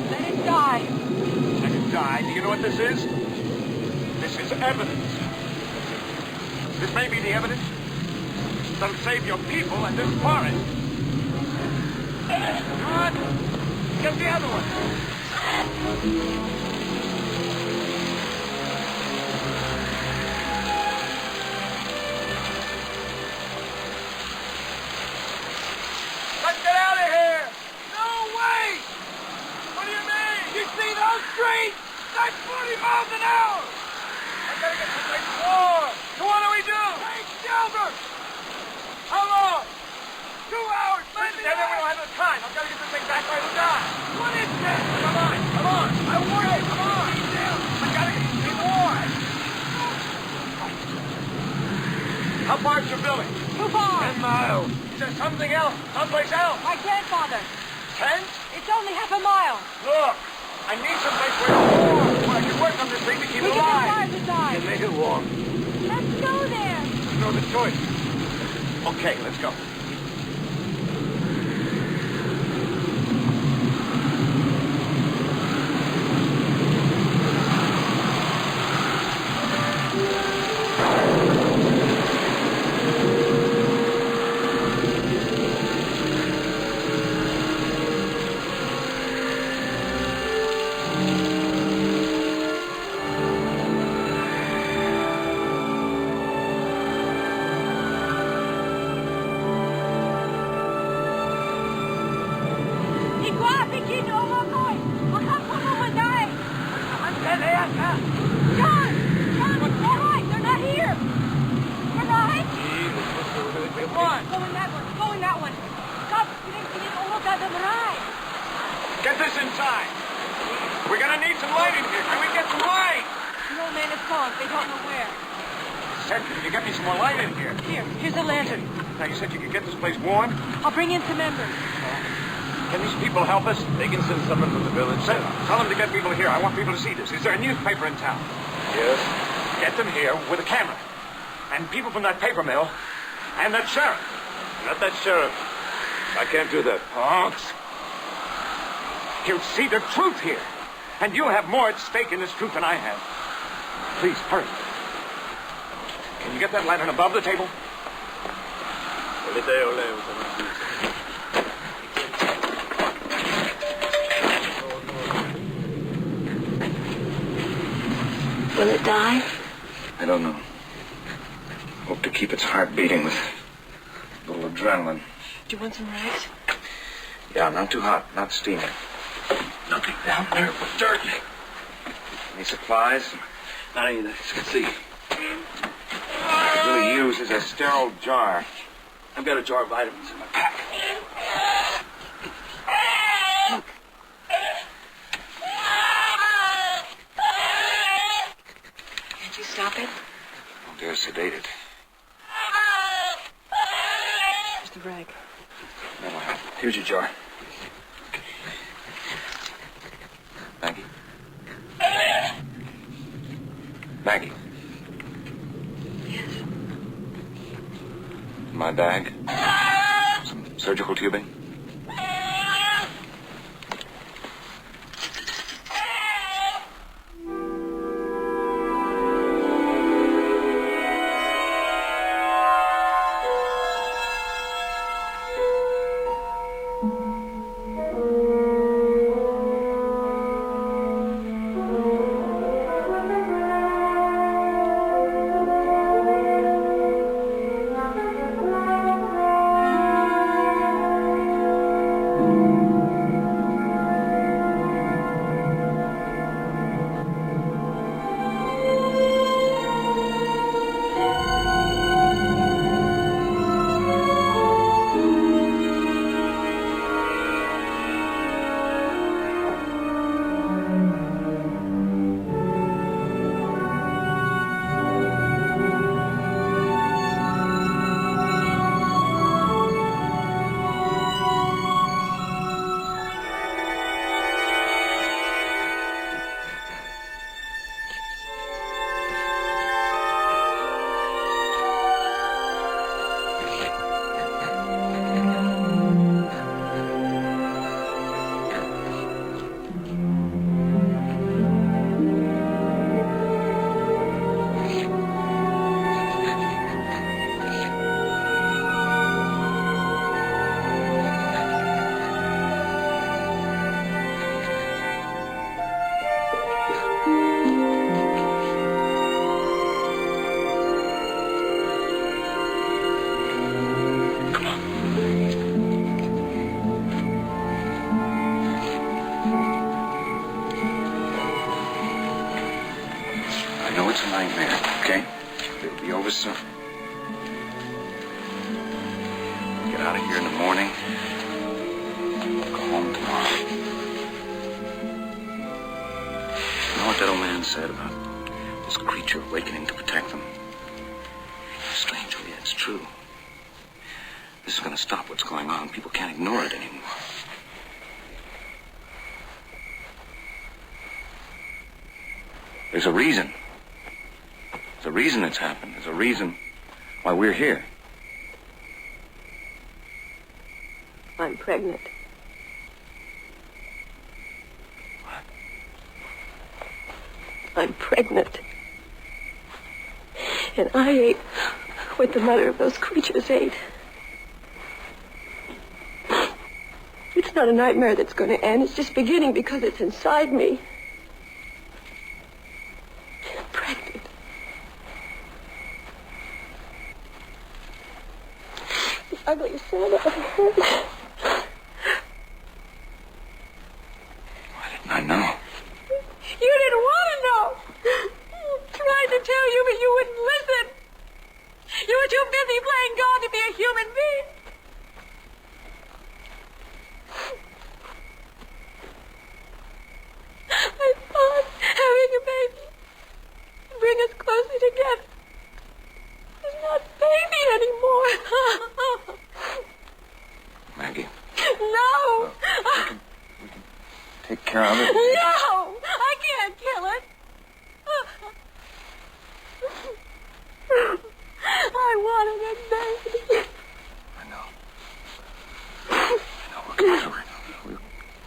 S10: Let it die.
S12: Let it die? Do you know what this is? This is evidence. This may be the evidence that'll save your people and this forest. Good. Get the other one.
S14: Let's get out of here! No way! What do you mean? You see those streets? That's 40 miles an hour! I gotta get this thing warm! So what do we do? Take shelter! How long? 2 hours! Maybe then we don't have the time. I've got to get this thing back by the die. What is this? Come on, come on! I warn you, come on! I gotta get this thing warm! How far's your building?
S10: Too far.
S14: 10 miles. Is there something else? Someplace else?
S10: My grandfather.
S14: 10?
S10: It's only half a mile.
S14: Look, I need someplace where it's warm, where I can work on this thing to keep it alive.
S10: We can survive the
S14: You make it warm.
S8: Let's go there.
S14: There's no other choice. Okay, let's go.
S8: aquí no voy. Acá como manday. John, all right, they're not here. They're not. Come on. Go in that one. Stop, you didn't almost have them right.
S12: Get this inside. We're gonna need some light in here. Can we get some light?
S8: The old man is gone. They don't know where.
S12: Said, can you get me some more light in here?
S8: Here's a lantern.
S12: Now, you said you could get this place warm?
S8: I'll bring in some embers.
S12: Can these people help us?
S9: They can send someone from the village.
S12: Tell them to get people here. I want people to see this. Is there a newspaper in town?
S9: Yes.
S12: Get them here with a camera. And people from that paper mill. And that sheriff.
S9: Not that sheriff. I can't do that.
S12: Punks. He'll see the truth here. And you'll have more at stake in this truth than I have. Please, hurry. Can you get that lantern above the table?
S4: Will it die?
S7: I don't know. Hope to keep its heart beating with a little adrenaline.
S4: Do you want some rice?
S7: Yeah, not too hot, not steaming.
S9: Nothing down there but dirt.
S7: Any supplies?
S9: Not any that you can see.
S7: What I really use is a sterile jar.
S9: I've got a jar of vitamins in my pack.
S4: Look. Can't you stop it?
S7: Oh, they're sedated.
S4: Here's the rag.
S7: That'll help. Here's your jar. Maggie? Maggie?
S4: Yes.
S7: My bag? Some surgical tubing? soon. Get out of here in the morning. Go home tomorrow. You know what that old man said about this creature awakening to protect them? Strangely, it's true. This is going to stop what's going on. People can't ignore it anymore. There's a reason. There's a reason it's happened. There's a reason why we're here.
S4: I'm pregnant.
S7: What?
S4: I'm pregnant. And I ate what the mother of those creatures ate. It's not a nightmare that's going to end. It's just beginning because it's inside me. I'm pregnant. The ugliest sound I've ever heard.
S7: Maggie.
S8: No!
S7: We can take care of it.
S8: No! I can't kill it. I wanted it, baby.
S7: I know. We'll get through it. We'll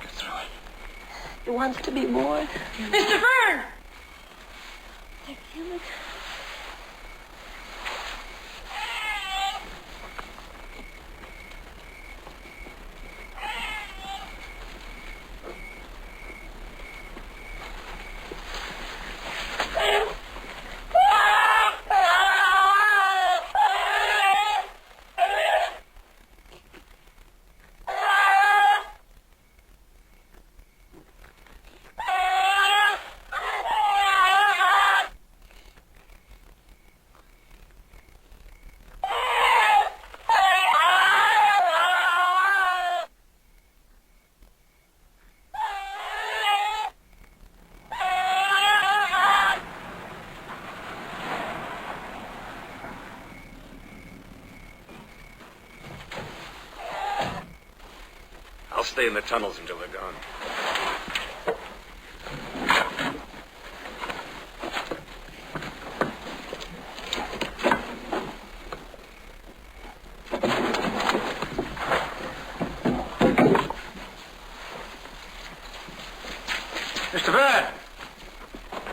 S7: get through it.
S4: He wants to be born.
S8: Mr. Byrne!
S4: I feel it.
S9: I'll stay in the tunnels until they're gone.
S13: Mr. Byrne!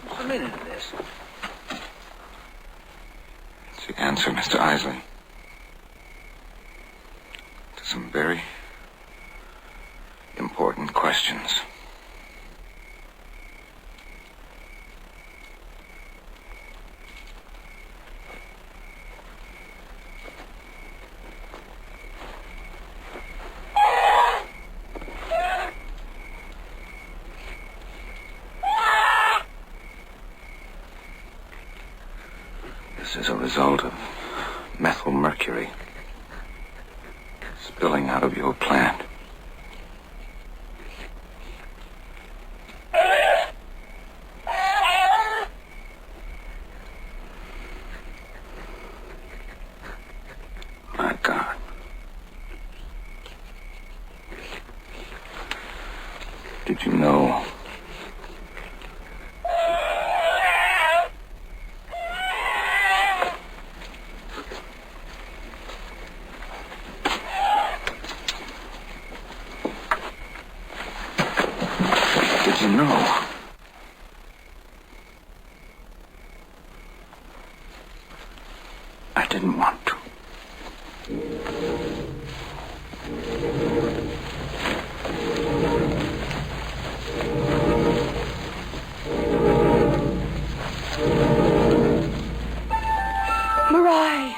S13: What's the meaning of this?
S7: It's the answer, Mr. Isley. To some very important questions. This is a result of methyl mercury spilling out of your plant. My God. Did you know? Did you know? I didn't want to.
S4: Mariah.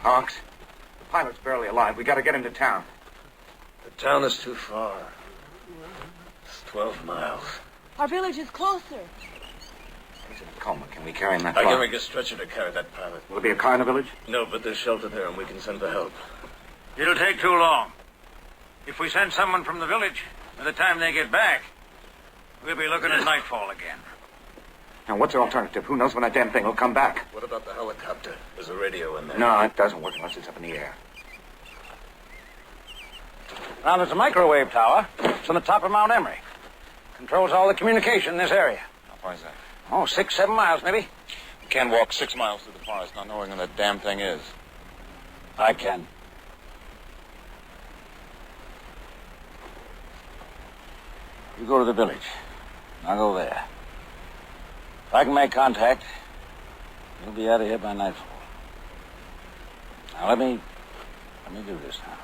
S7: Honks, the pilot's barely alive. We gotta get him to town.
S9: The town is too far. It's 12 miles.
S8: Our village is closer.
S7: He's in a coma. Can we carry him that
S9: I
S7: far?
S9: can make a stretcher to carry that pilot.
S7: Will there be a car in the village?
S9: No, but there's shelter there and we can send for help.
S2: It'll take too long. If we send someone from the village, by the time they get back, we'll be looking at nightfall again.
S7: Now, what's the alternative? Who knows when that damn thing will come back?
S9: What about the helicopter? There's a radio in there.
S7: No, it doesn't work unless it's up in the air.
S2: Now, there's a microwave tower. It's on the top of Mount Emery. Controls all the communication in this area.
S12: How far is that?
S2: Oh, 6, 7 miles, maybe.
S12: You can't walk 6 miles through the forest not knowing where that damn thing is.
S2: I can. You go to the village. I'll go there. If I can make contact, we'll be out of here by nightfall. Now, let me do this now.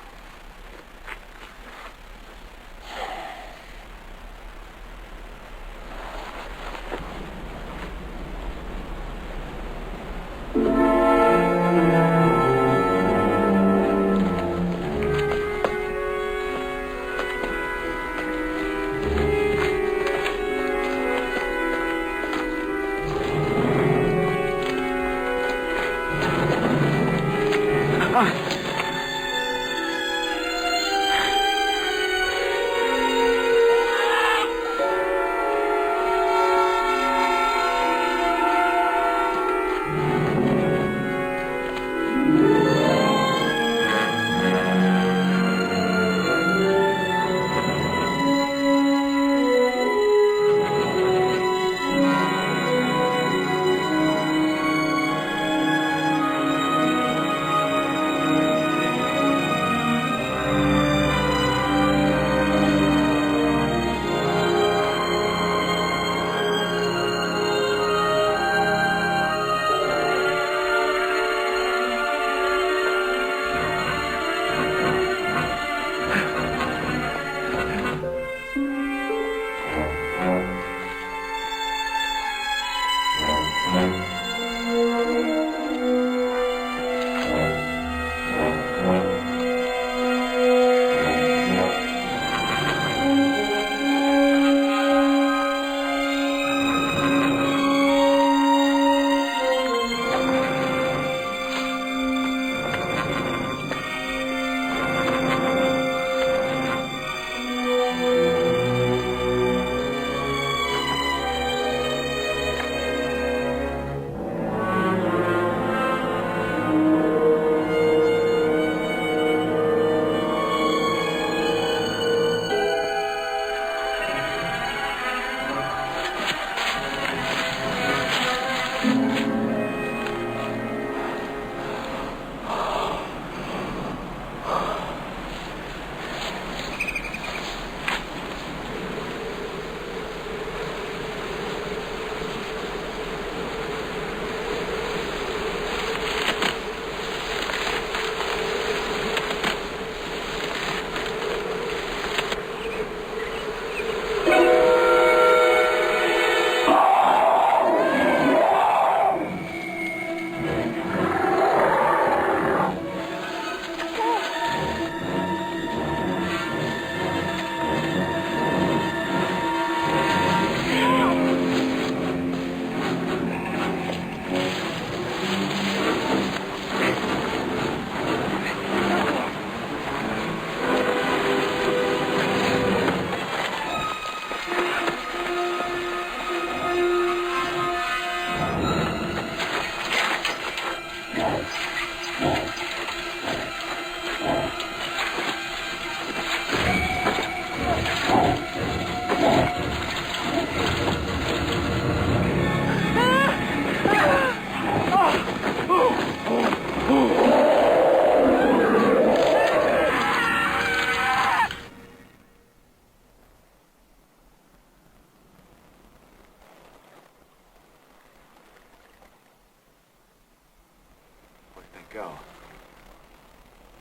S12: go?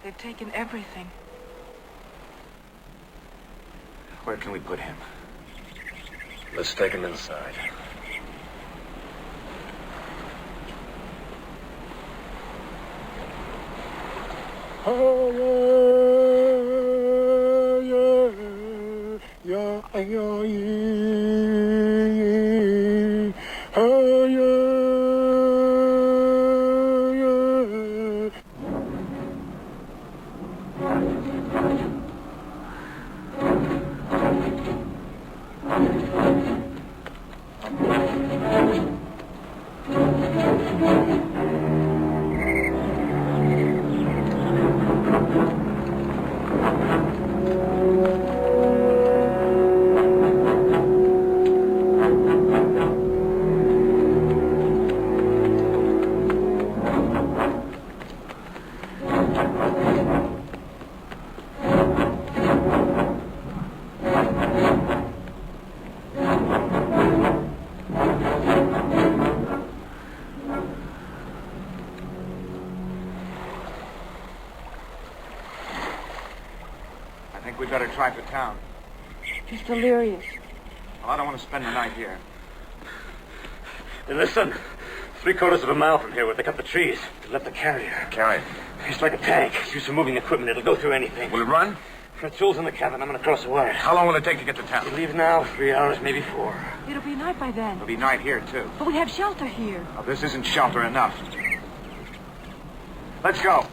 S10: They've taken everything.
S12: Where can we put him?
S9: Let's take him inside.
S12: We better try for town.
S10: He's delirious.
S12: Well, I don't want to spend the night here.
S9: Then listen, 3/4 of a mile from here where they cut the trees. They left the carrier.
S12: Carrier?
S9: It's like a tank. It's used for moving equipment. It'll go through anything.
S12: Will it run?
S9: The tools in the cabin. I'm going to cross the wire.
S12: How long will it take to get to town?
S9: We leave now, 3 hours, maybe 4.
S10: It'll be night by then.
S12: It'll be night here, too.
S10: But we have shelter here.
S12: Oh, this isn't shelter enough. Let's go.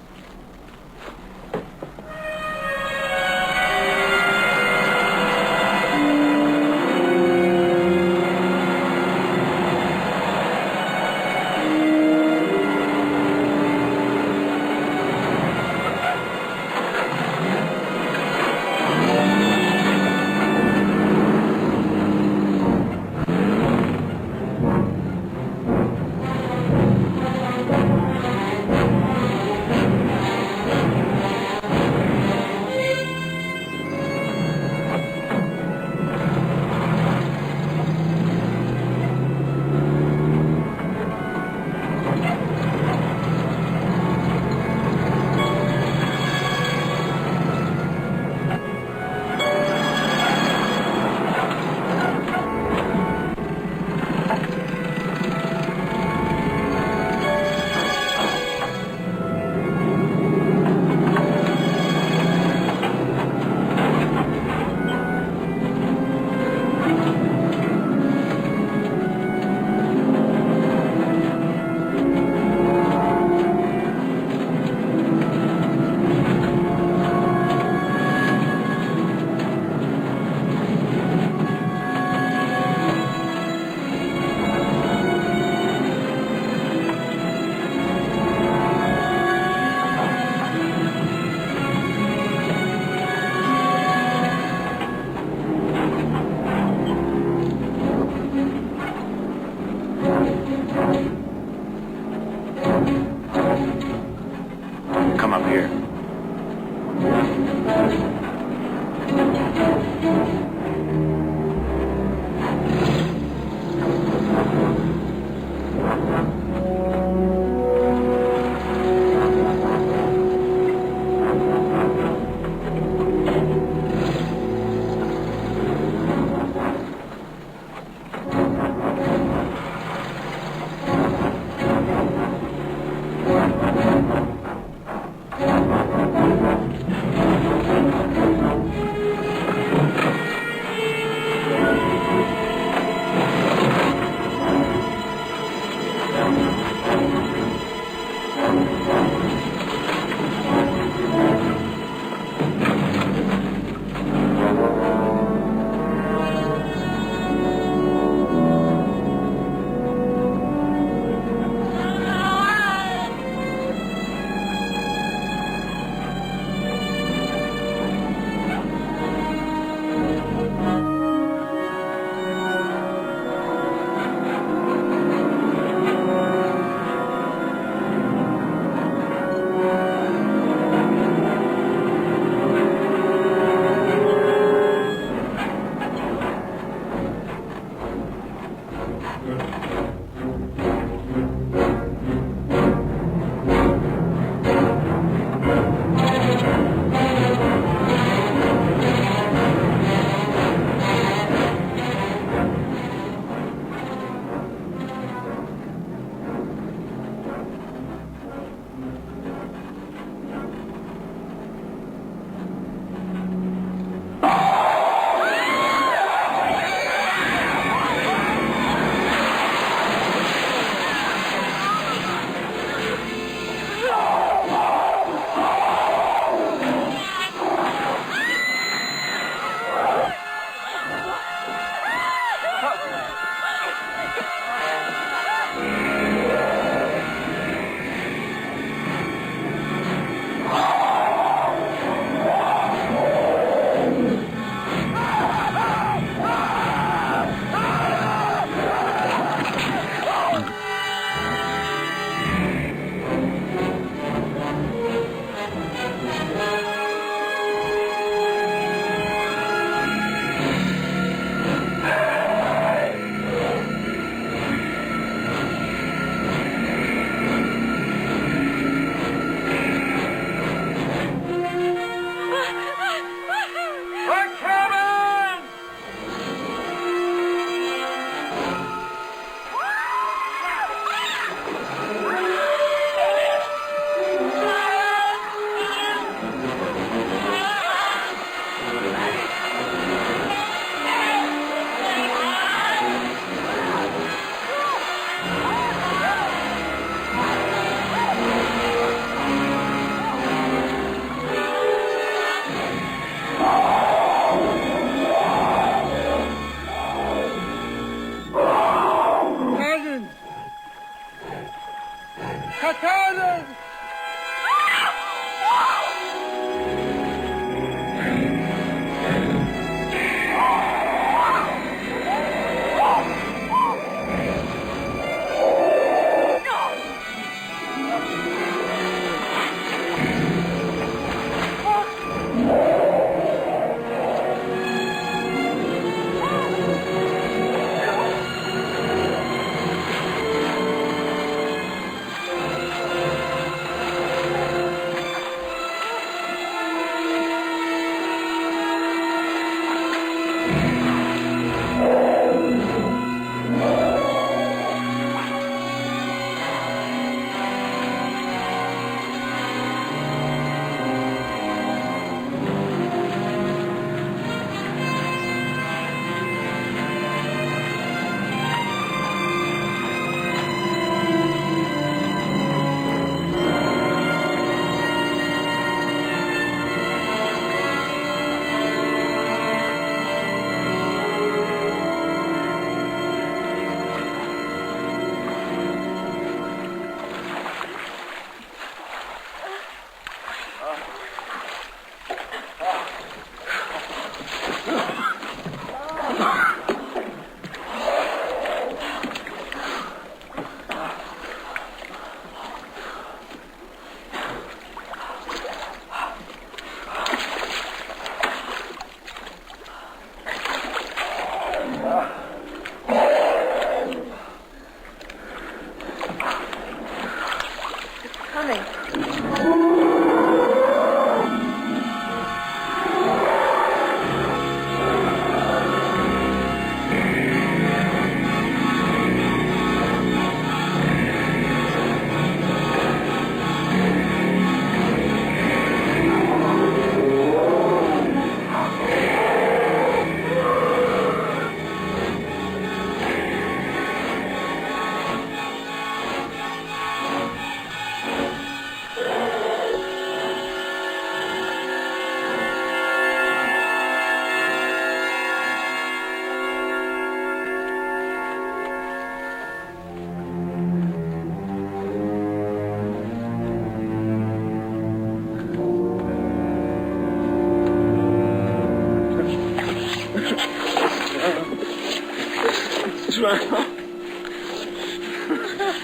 S5: drowned.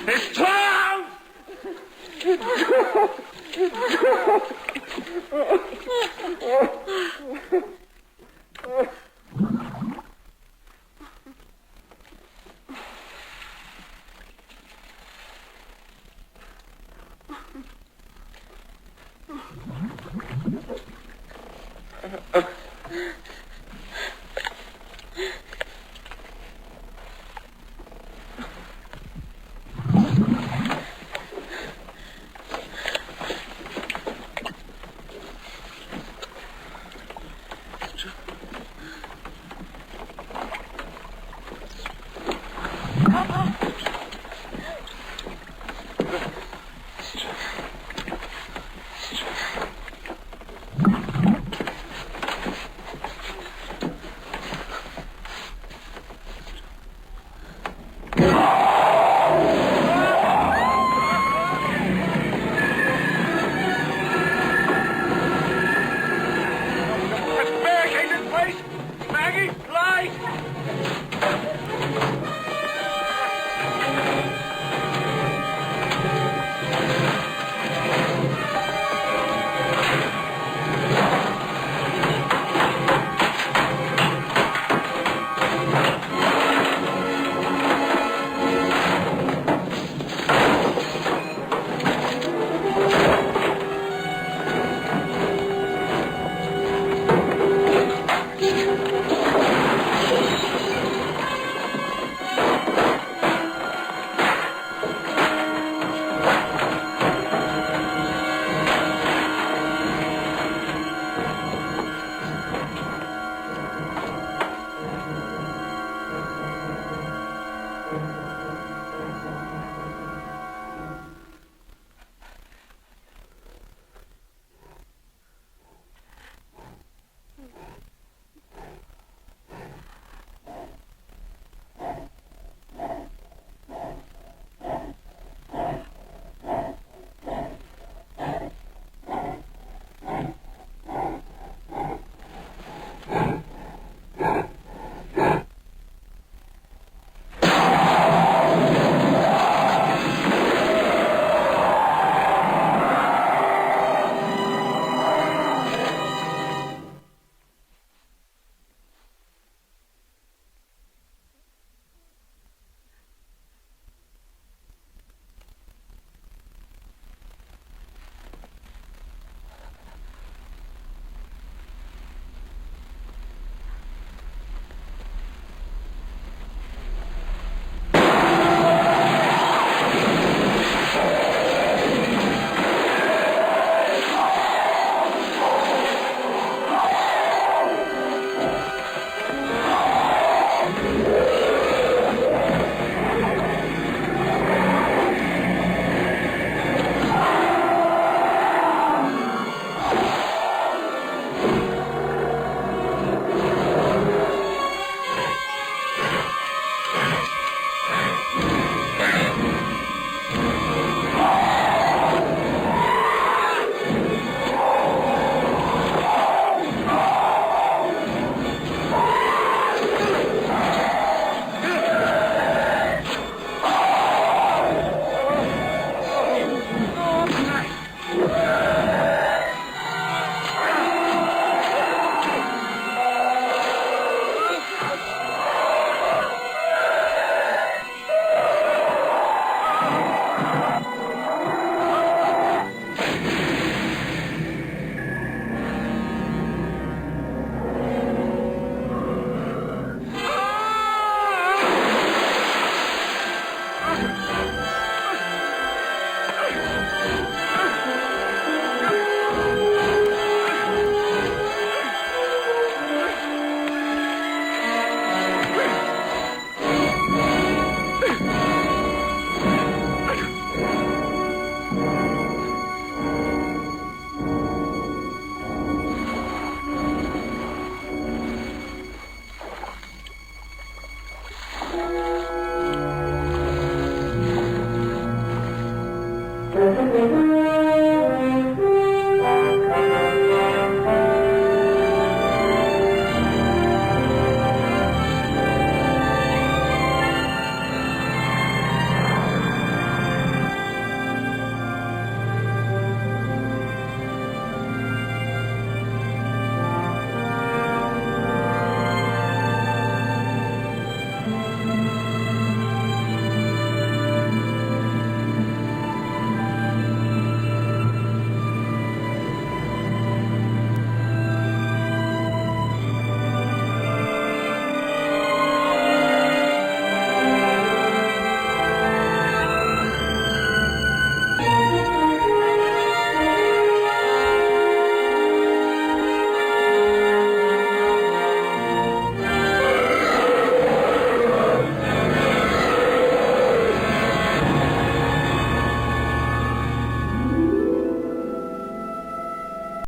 S5: It's drowned!
S12: Barricades in place! Maggie, light!